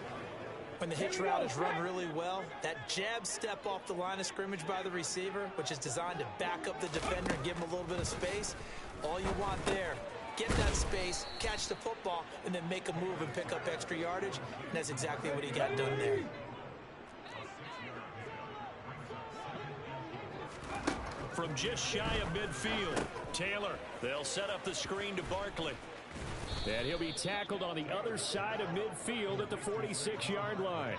When the hitch route is run really well, that jab step off the line of scrimmage by the receiver, which is designed to back up the defender and give him a little bit of space, all you want there, get that space, catch the football, and then make a move and pick up extra yardage, and that's exactly what he got done there. From just shy of midfield, Taylor, they'll set up the screen to Barkley. And he'll be tackled on the other side of midfield at the 46-yard line.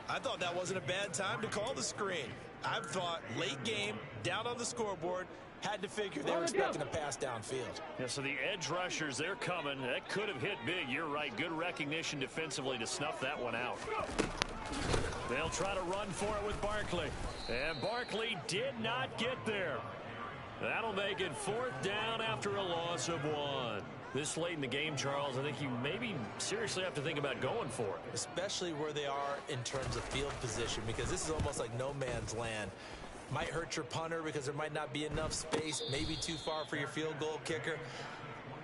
I thought that wasn't a bad time to call the screen. I thought late game, down on the scoreboard, had to figure they were expecting a pass downfield. Yeah, so the edge rushers, they're coming. That could have hit big. You're right. Good recognition defensively to snuff that one out. They'll try to run for it with Barkley. And Barkley did not get there. That'll make it 4th down after a loss of 1. This late in the game, Charles, I think you maybe seriously have to think about going for it. Especially where they are in terms of field position, because this is almost like no man's land. Might hurt your punter because there might not be enough space, maybe too far for your field goal kicker.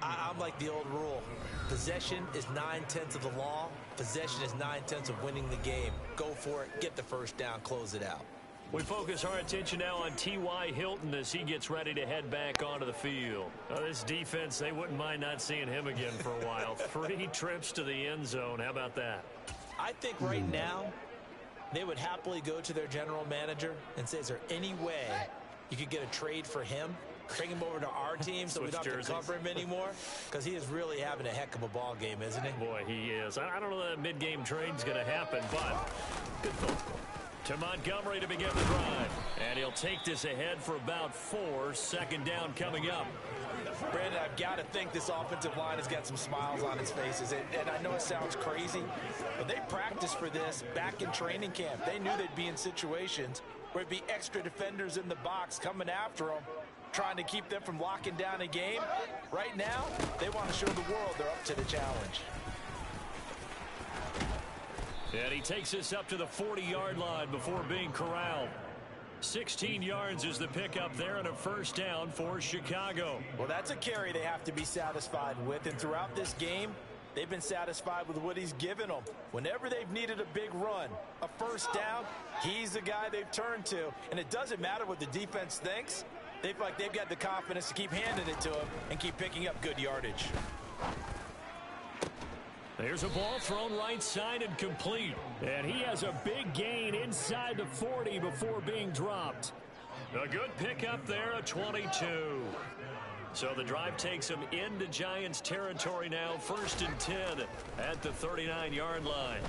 I'm like the old rule. Possession is 9/10 of the law. Possession is 9/10 of winning the game. Go for it, get the first down, close it out. We focus our attention now on T.Y. Hilton as he gets ready to head back onto the field. This defense, they wouldn't mind not seeing him again for a while. 3 trips to the end zone. How about that? I think right now they would happily go to their general manager and say, is there any way you could get a trade for him? Bring him over to our team so we don't have to cover him anymore? Because he is really having a heck of a ball game, isn't he? Boy, he is. I don't know that mid-game trade's going to happen, but good football. To Montgomery to begin the drive. And he'll take this ahead for about 4. 2nd down coming up. Brandon, I've got to think this offensive line has got some smiles on its faces. And I know it sounds crazy, but they practiced for this back in training camp. They knew they'd be in situations where it'd be extra defenders in the box coming after them. trying to keep them from locking down a game. Right now, they want to show the world they're up to the challenge. And he takes us up to the 40-yard line before being corralled. 16 yards is the pickup there and a first down for Chicago. Well, that's a carry they have to be satisfied with. And throughout this game, they've been satisfied with what he's given them. Whenever they've needed a big run, a first down, he's the guy they've turned to. And it doesn't matter what the defense thinks. They feel like they've got the confidence to keep handing it to him and keep picking up good yardage. There's a ball thrown right side and complete. And he has a big gain inside the 40 before being dropped. A good pickup there, a 22. So the drive takes him into Giants territory now, 1st and 10 at the 39-yard line.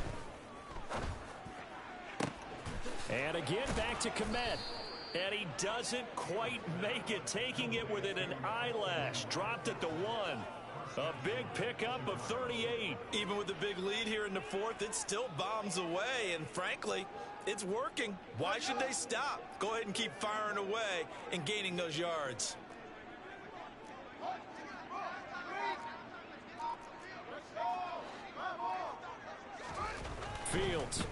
And again, back to Komet. And he doesn't quite make it, taking it within an eyelash. Dropped at the 1. A big pickup of 38. Even with the big lead here in the 4th, it still bombs away. And frankly, it's working. Why should they stop? Go ahead and keep firing away and gaining those yards. Fields.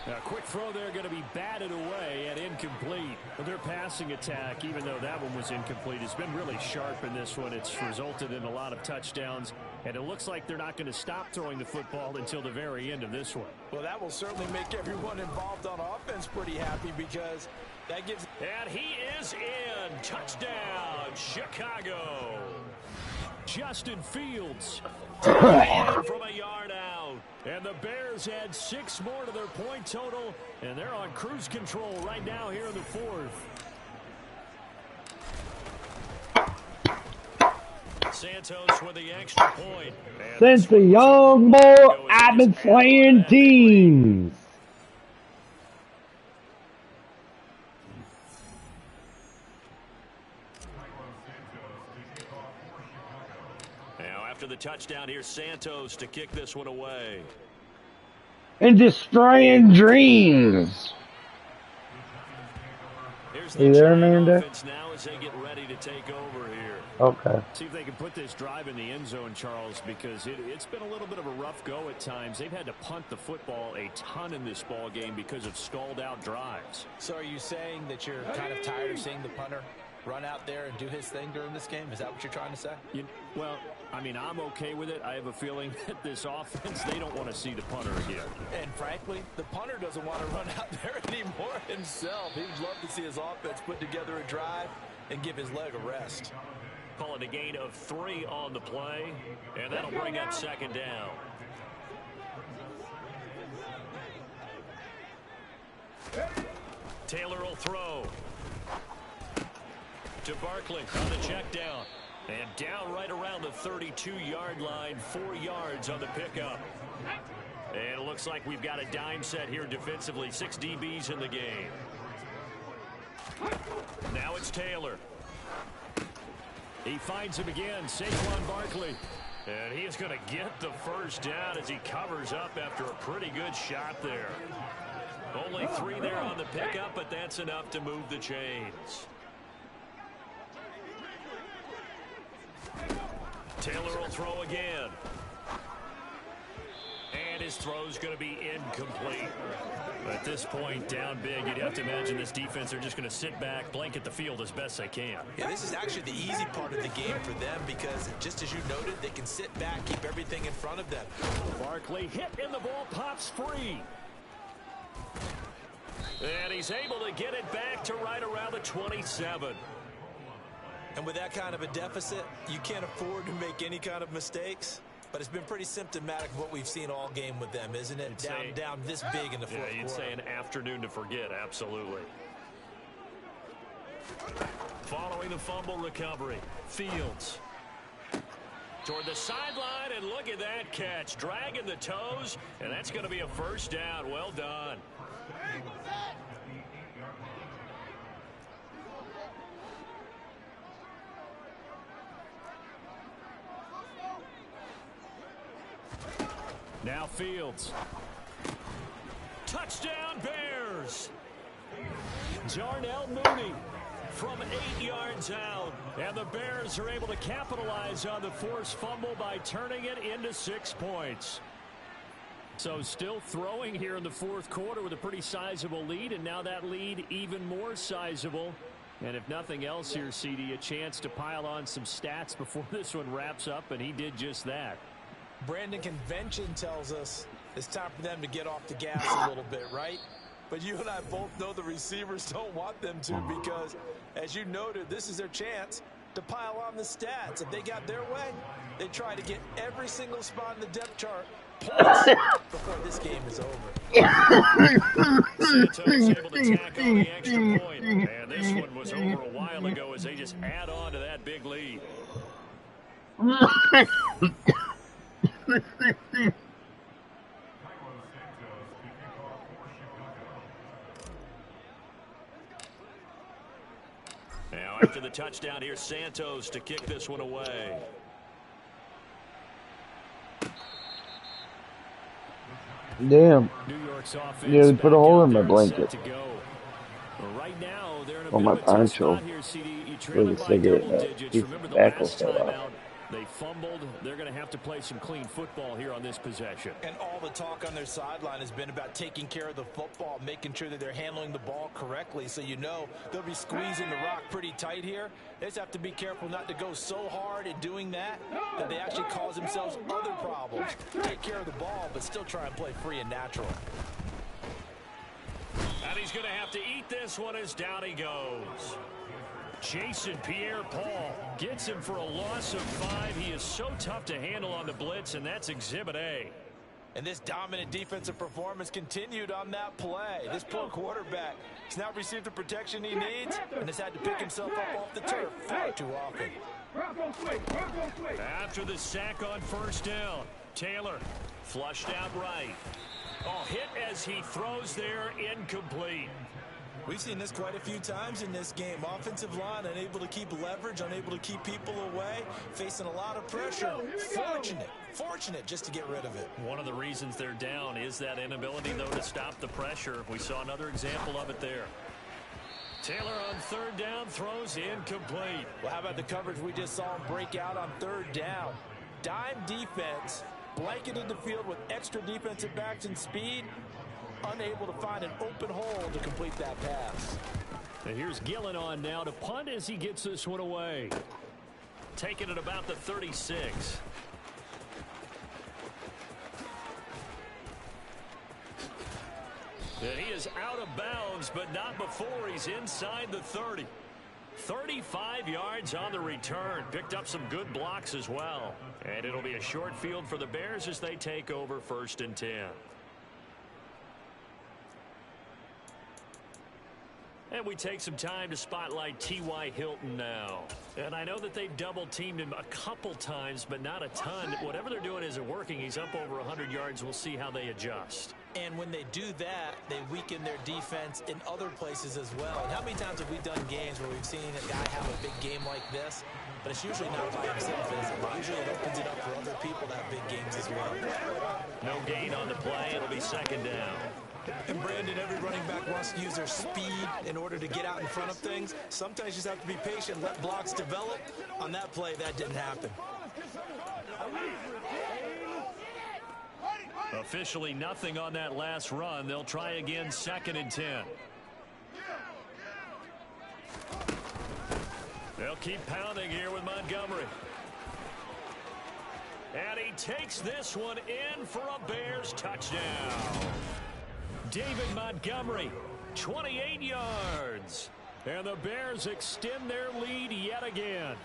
A quick throw there, going to be batted away and incomplete. Their passing attack, even though that one was incomplete, has been really sharp in this one. It's resulted in a lot of touchdowns, and it looks like they're not going to stop throwing the football until the very end of this one. Well, that will certainly make everyone involved on offense pretty happy, because that gives... And he is in. Touchdown, Chicago. Justin Fields from a yard out. And the Bears add 6 more to their point total, and they're on cruise control right now here in the 4th. Santos with the extra point. Since the young boy, I've been slaying teams. After the touchdown, here's Santos to kick this one away. And destroying dreams. Here's you there, Amanda? Now as they get ready to take over here. Okay. See if they can put this drive in the end zone, Charles, because it's been a little bit of a rough go at times. They've had to punt the football a ton in this ball game because of stalled out drives. So are you saying that you're kind of tired of seeing the punter run out there and do his thing during this game? Is that what you're trying to say? Well, I mean, I'm okay with it. I have a feeling that this offense, they don't want to see the punter again. And frankly, the punter doesn't want to run out there anymore himself. He'd love to see his offense put together a drive and give his leg a rest. Calling a gain of 3 on the play, and that'll bring up 2nd down. Taylor will throw to Barkley on the check down. And down right around the 32-yard line, 4 yards on the pickup. And it looks like we've got a dime set here defensively. 6 DBs in the game. Now it's Taylor. He finds him again, Saquon Barkley. And he is going to get the first down as he covers up after a pretty good shot there. Only 3 there on the pickup, but that's enough to move the chains. Taylor will throw again. And his throw's going to be incomplete. At this point, down big, you'd have to imagine this defense are just going to sit back, blanket the field as best they can. Yeah, this is actually the easy part of the game for them because, just as you noted, they can sit back, keep everything in front of them. Barkley hit and the ball pops free. And he's able to get it back to right around the 27. And with that kind of a deficit, you can't afford to make any kind of mistakes. But it's been pretty symptomatic of what we've seen all game with them, isn't it? Down this big in the fourth quarter. Yeah, you'd say an afternoon to forget, absolutely. Following the fumble recovery, Fields toward the sideline, and look at that catch. Dragging the toes, and that's going to be a first down. Well done. Now Fields. Touchdown Bears. Darnell Mooney from 8 yards out. And the Bears are able to capitalize on the forced fumble by turning it into 6 points. So still throwing here in the fourth quarter with a pretty sizable lead, and now that lead even more sizable. And if nothing else here, CD, a chance to pile on some stats before this one wraps up, and he did just that. Brandon, convention tells us it's time for them to get off the gas a little bit, right? But you and I both know the receivers don't want them to, because, as you noted, this is their chance to pile on the stats. If they got their way, they try to get every single spot in the depth chart points before this game is over. Santos able to tack on the extra point. And this one was over a while ago as they just add on to that big lead. Now after the touchdown, here's Santos to kick this one away. Damn. New York's offense Nearly put a hole in my blanket. Right now, they're in a Oh, my bit of a tough poncho. spot here, CD. You Where trailing the by cigarette double nut. digits. Piece Remember of the tobacco last fell time off. out, they fumbled. They're going to have to play some clean football here on this possession. And all the talk on their sideline has been about taking care of the football, making sure that they're handling the ball correctly. So you know they'll be squeezing the rock pretty tight here. They just have to be careful not to go so hard in doing that that they actually cause themselves other problems. Take care of the ball, but still try and play free and natural. And he's going to have to eat this one as down he goes. Jason Pierre-Paul gets him for a loss of 5. He is so tough to handle on the blitz, and that's Exhibit A. And this dominant defensive performance continued on that play. This poor quarterback has not received the protection he needs and has had to pick himself up off the turf far too often. After the sack on first down, Taylor flushed out right. Oh, hit as he throws there, incomplete. We've seen this quite a few times in this game. Offensive line unable to keep leverage, unable to keep people away, facing a lot of pressure. Fortunate just to get rid of it. One of the reasons they're down is that inability, though, to stop the pressure. We saw another example of it there. Taylor on third down throws incomplete. Well, how about the coverage we just saw him break out on third down? Dime defense, blanketed the field with extra defensive backs and speed, unable to find an open hole to complete that pass. And here's Gillen on now to punt as he gets this one away. Taking it about the 36. And he is out of bounds, but not before he's inside the 30. 35 yards on the return. Picked up some good blocks as well. And it'll be a short field for the Bears as they take over 1st and 10. And we take some time to spotlight T.Y. Hilton now. And I know that they've double-teamed him a couple times, but not a ton. Whatever they're doing isn't working. He's up over 100 yards. We'll see how they adjust. And when they do that, they weaken their defense in other places as well. And how many times have we done games where we've seen a guy have a big game like this? But it's usually not by himself, is it? Usually it opens it up for other people to have big games as well. No gain on the play. It'll be 2nd down. And Brandon, every running back wants to use their speed in order to get out in front of things. Sometimes you just have to be patient, let blocks develop. On that play, that didn't happen. Officially nothing on that last run. They'll try again 2nd and 10. They'll keep pounding here with Montgomery. And he takes this one in for a Bears touchdown. David Montgomery, 28 yards. And the Bears extend their lead yet again.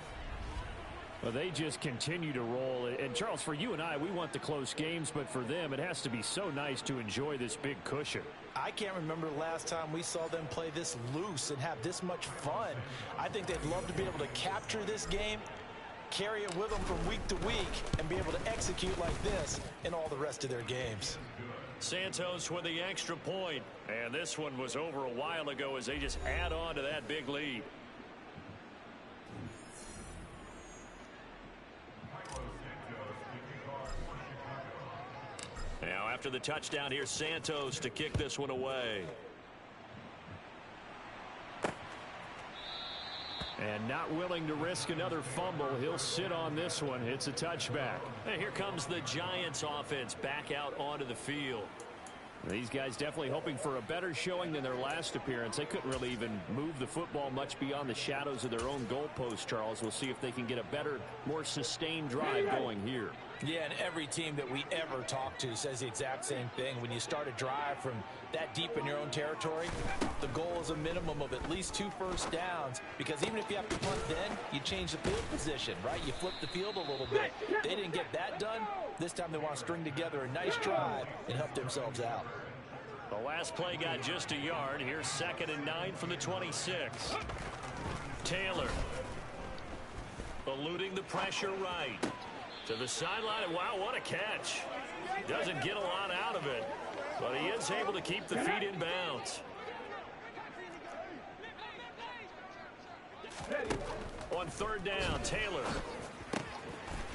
Well, they just continue to roll. And, Charles, for you and I, we want the close games, but for them, it has to be so nice to enjoy this big cushion. I can't remember the last time we saw them play this loose and have this much fun. I think they'd love to be able to capture this game, carry it with them from week to week, and be able to execute like this in all the rest of their games. Santos with the extra point. And this one was over a while ago as they just add on to that big lead. Now after the touchdown, here's Santos to kick this one away. And not willing to risk another fumble. He'll sit on this one. It's a touchback. And here comes the Giants offense back out onto the field. These guys definitely hoping for a better showing than their last appearance. They couldn't really even move the football much beyond the shadows of their own goalpost, Charles. We'll see if they can get a better, more sustained drive going here. Yeah, and every team that we ever talk to says the exact same thing. When you start a drive from that deep in your own territory, the goal is a minimum of at least 2 first downs, because even if you have to punt then, you change the field position, right? You flip the field a little bit. They didn't get that done. This time they want to string together a nice drive and help themselves out. The last play got just a yard. Here's 2nd and 9 from the 26. Taylor eluding the pressure right. To the sideline. Wow, what a catch. Doesn't get a lot out of it, but he is able to keep the feet in bounds. On 3rd down, Taylor.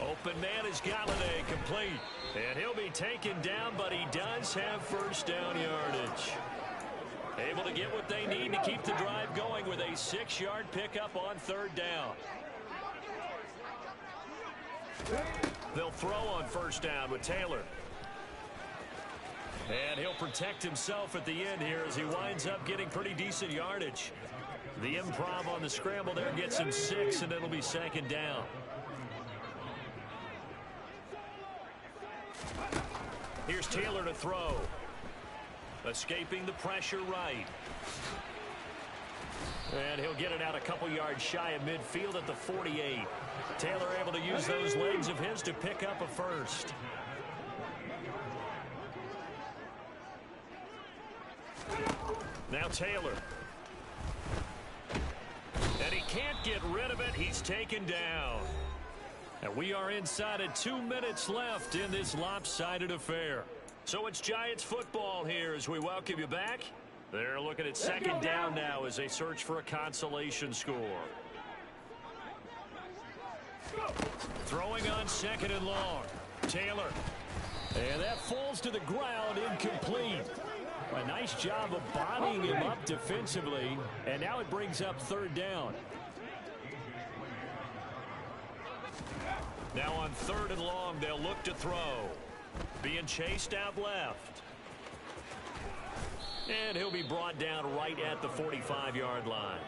Open man is Galladay, complete. And he'll be taken down, but he does have first down yardage. Able to get what they need to keep the drive going with a 6-yard pickup on 3rd down. They'll throw on 1st down with Taylor. And he'll protect himself at the end here as he winds up getting pretty decent yardage. The improv on the scramble there gets him 6, and it'll be 2nd down. Here's Taylor to throw. Escaping the pressure right. And he'll get it out a couple yards shy of midfield at the 48. Taylor able to use those legs of his to pick up a first. Now Taylor. And he can't get rid of it. He's taken down. And we are inside of 2 minutes left in this lopsided affair. So it's Giants football here as we welcome you back. They're looking at 2nd down now as they search for a consolation score. Throwing on 2nd and long. Taylor. And that falls to the ground, incomplete. A nice job of bodying him up defensively. And now it brings up 3rd down. Now on 3rd and long, they'll look to throw. Being chased out left. And he'll be brought down right at the 45-yard line.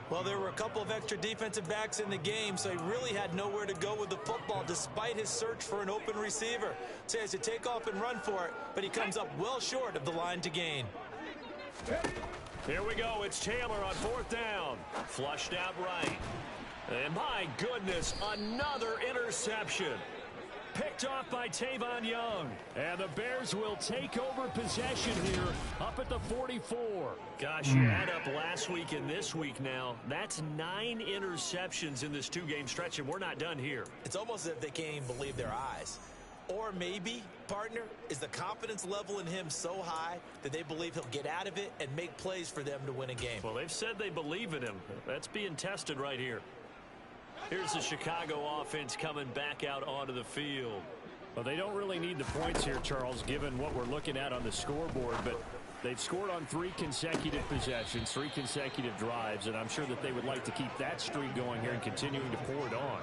Well, there were a couple of extra defensive backs in the game, so he really had nowhere to go with the football despite his search for an open receiver. So he has to take off and run for it, but he comes up well short of the line to gain. Here we go. It's Taylor on 4th down. Flushed out right. And my goodness, another interception. Picked off by Tavon Young. And the Bears will take over possession here up at the 44. Gosh, you add up last week and this week now. That's 9 interceptions in this 2-game stretch, and we're not done here. It's almost as if they can't even believe their eyes. Or maybe, partner, is the confidence level in him so high that they believe he'll get out of it and make plays for them to win a game. Well, they've said they believe in him. That's being tested right here. Here's the Chicago offense coming back out onto the field. Well, they don't really need the points here, Charles, given what we're looking at on the scoreboard, but they've scored on 3 consecutive possessions, 3 consecutive drives, and I'm sure that they would like to keep that streak going here and continuing to pour it on.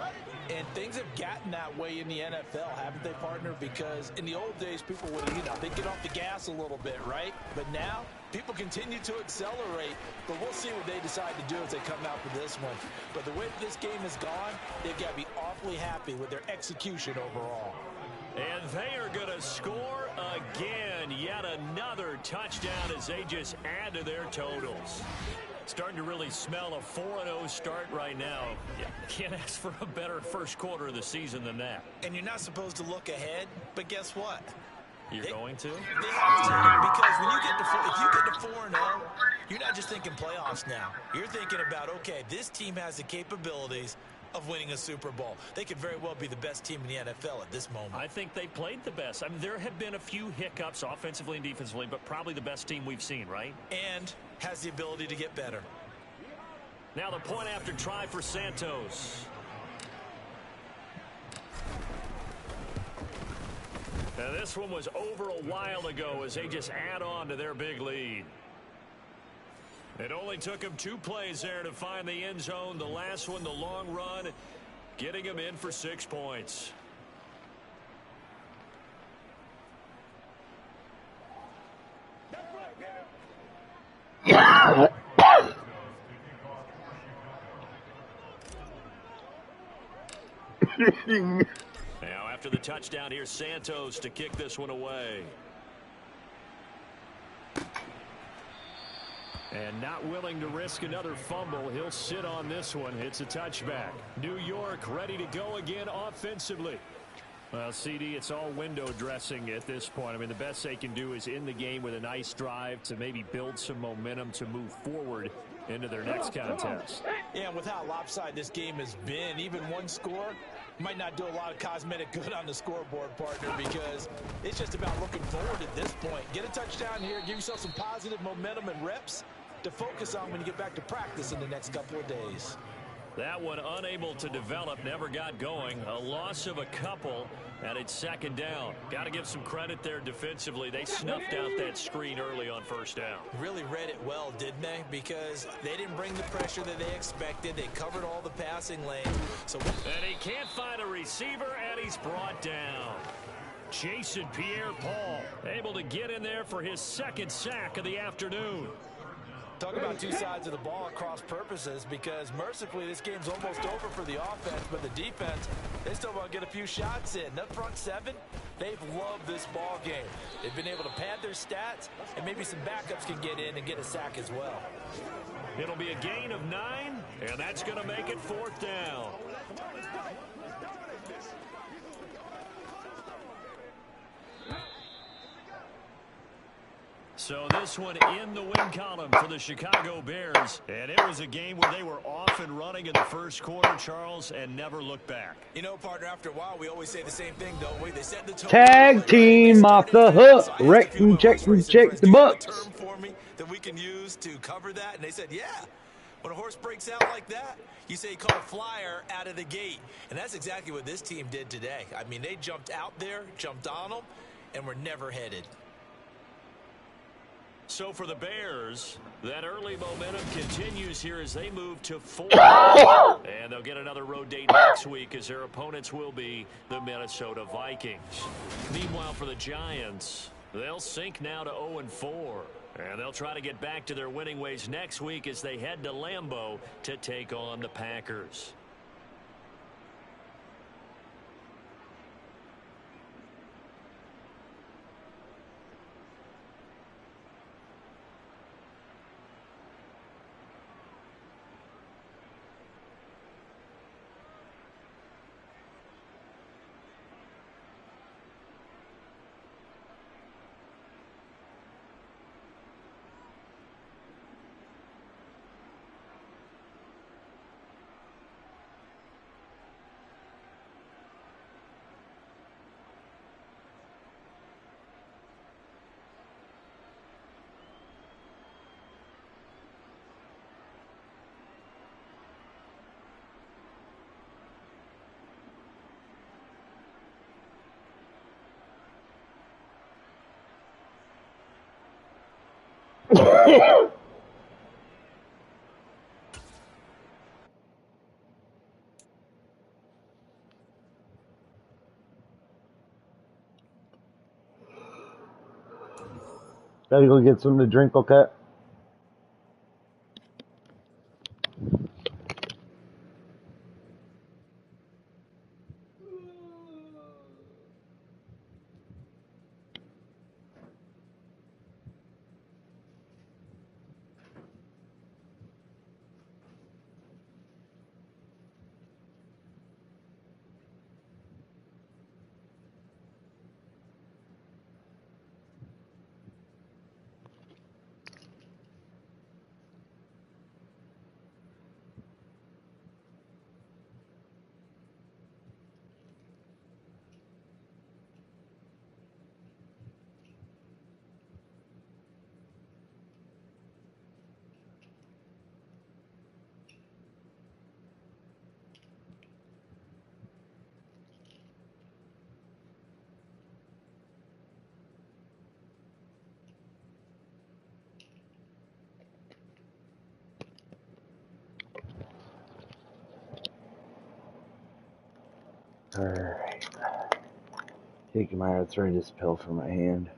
And things have gotten that way in the NFL, haven't they, partner? Because in the old days, people would, they'd get off the gas a little bit, right? But now, people continue to accelerate, but we'll see what they decide to do as they come out for this one. But the way this game has gone, they've got to be awfully happy with their execution overall. And they are going to score again. Yet another touchdown as they just add to their totals. Starting to really smell a 4-0 start right now. Yeah, can't ask for a better first quarter of the season than that. And you're not supposed to look ahead, but guess what? You're going to? They have to, because when you get to, if you get to 4-0, you're not just thinking playoffs now. You're thinking about, okay, this team has the capabilities of winning a Super Bowl. They could very well be the best team in the NFL at this moment. I think they played the best. I mean, there have been a few hiccups offensively and defensively, but probably the best team we've seen, right? And has the ability to get better. Now the point after try for Santos. Now this one was over a while ago as they just add on to their big lead. It only took him 2 plays there to find the end zone. The last one, the long run, getting him in for 6 points. Now, after the touchdown, here's Santos to kick this one away. And not willing to risk another fumble, he'll sit on this one. It's a touchback. New York ready to go again offensively. Well, CD, it's all window dressing at this point. I mean, the best they can do is end the game with a nice drive to maybe build some momentum to move forward into their next contest. Yeah, and with how lopsided this game has been, even one score might not do a lot of cosmetic good on the scoreboard, partner, because it's just about looking forward at this point. Get a touchdown here, give yourself some positive momentum and reps to focus on when you get back to practice in the next couple of days. That one unable to develop, never got going. A loss of a couple, and it's second down. Got to give some credit there defensively. They snuffed out that screen early on first down. Really read it well, didn't they? Because they didn't bring the pressure that they expected. They covered all the passing lanes. And he can't find a receiver, and he's brought down. Jason Pierre-Paul able to get in there for his second sack of the afternoon. Talk about two sides of the ball at cross purposes, because mercifully this game's almost over for the offense, but the defense, they still want to get a few shots in. That front seven, they've loved this ball game. They've been able to pad their stats, and maybe some backups can get in and get a sack as well. It'll be a gain of 9, and that's going to make it 4th down. So this one in the win column for the Chicago Bears. And it was a game where they were off and running in the first quarter, Charles, and never looked back. You know, partner, after a while, we always say the same thing, don't we? They set the tone. Tag team off the hook. Wreck and check the bucks. Term for me that we can use to cover that. And they said, yeah. When a horse breaks out like that, you say call a flyer out of the gate. And that's exactly what this team did today. I mean, they jumped out there, jumped on them, and were never headed. So for the Bears, that early momentum continues here as they move to 4. And they'll get another road date next week as their opponents will be the Minnesota Vikings. Meanwhile, for the Giants, they'll sink now to 0-4. And they'll try to get back to their winning ways next week as they head to Lambeau to take on the Packers. Gotta go get something to drink, okay? Alright. Taking my arthritis pill from my hand.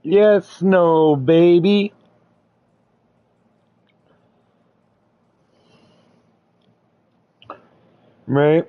Yes, no, baby. Right?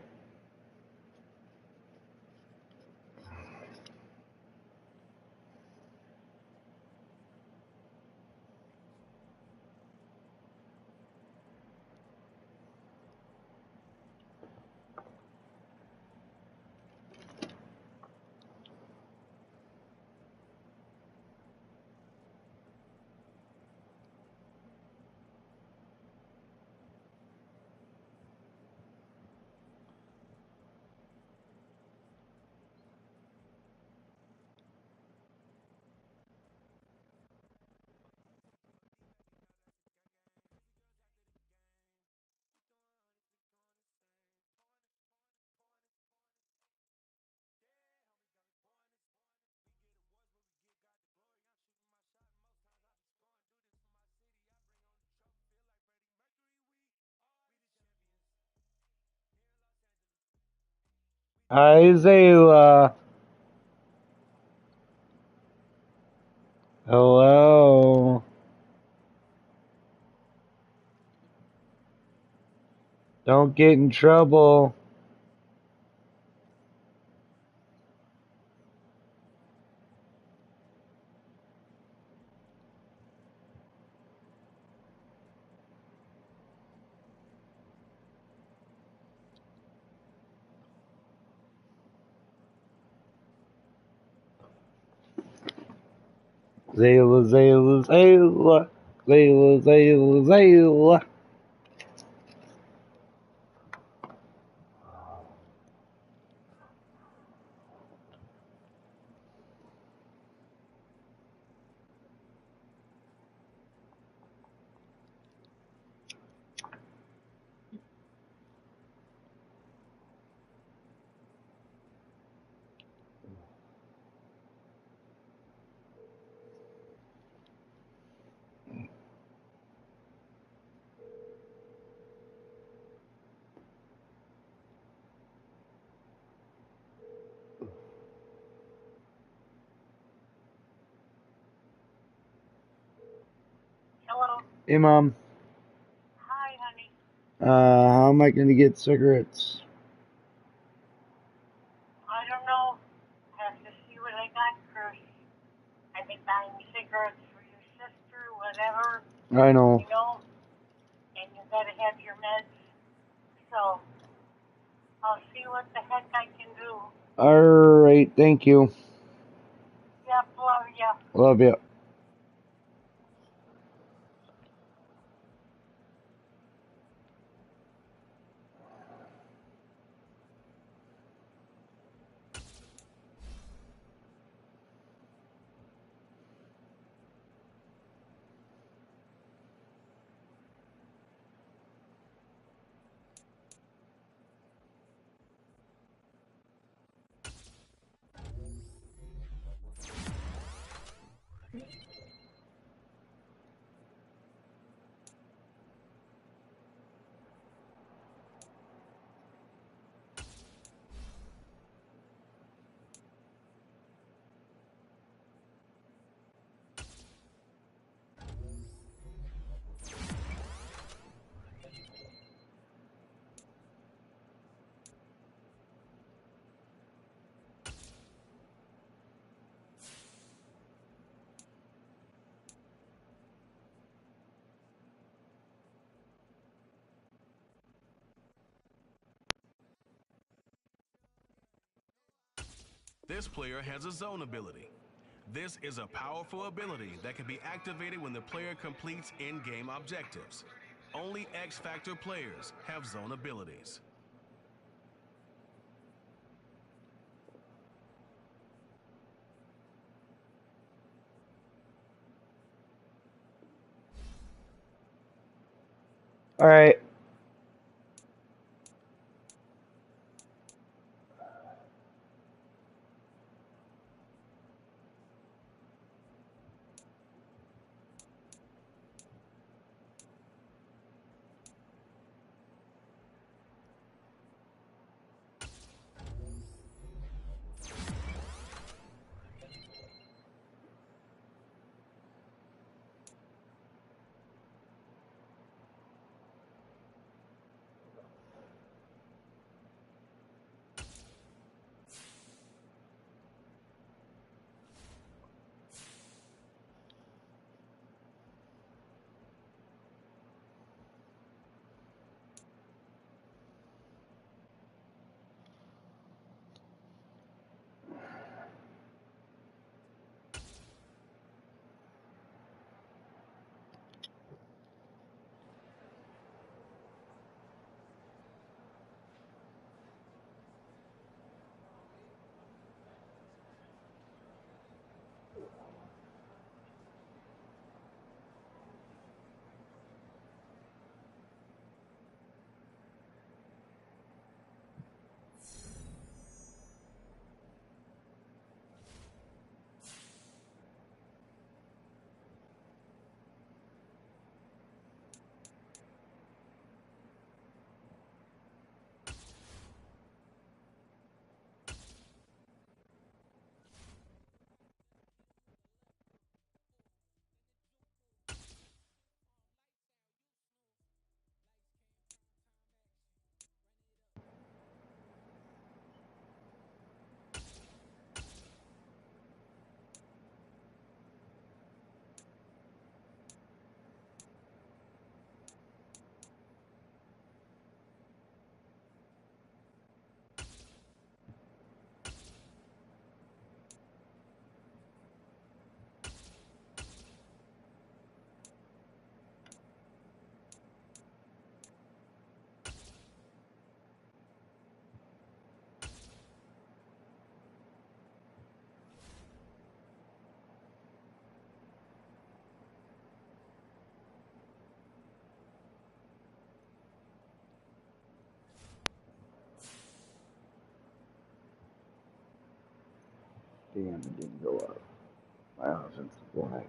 Hi, Zayla. Hello. Don't get in trouble. Zayla, Zayla, Zayla. Zayla, Zayla, Zayla. Hello. Hey, Mom. Hi, honey. How am I going to get cigarettes? I don't know. Have to see what I got first. I've been buying cigarettes for your sister, whatever, I know. and you gotta have your meds. So I'll see what the heck I can do. Alright, thank you. Yep, love ya. Love you. This player has a zone ability. This is a powerful ability that can be activated when the player completes in-game objectives. Only X-Factor players have zone abilities. All right. Damn, it didn't go up. Wow, since why?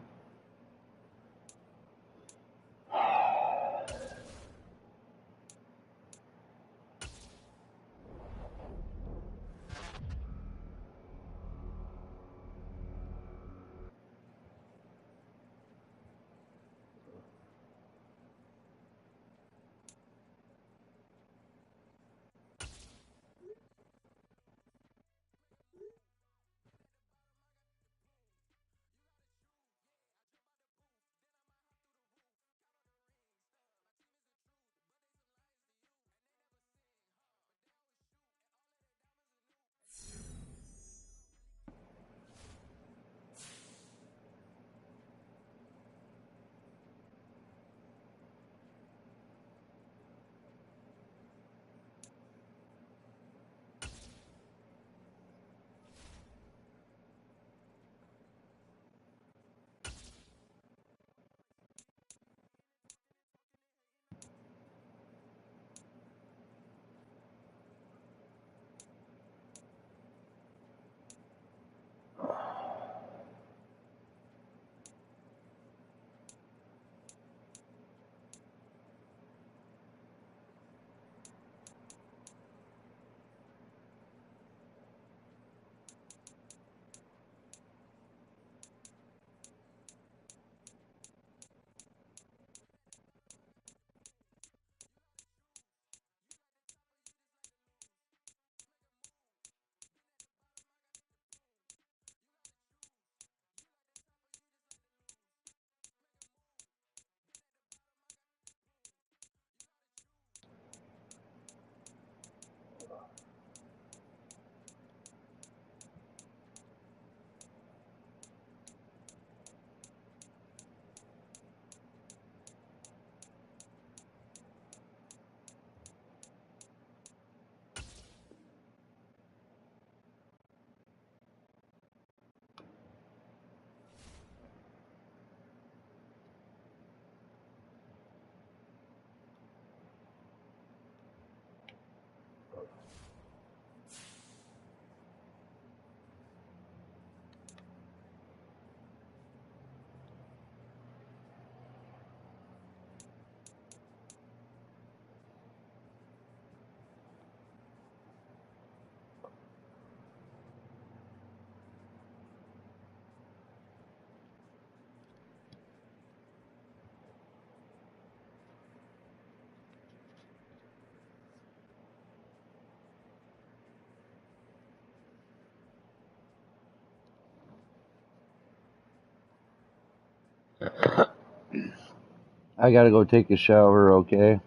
I gotta go take a shower, okay?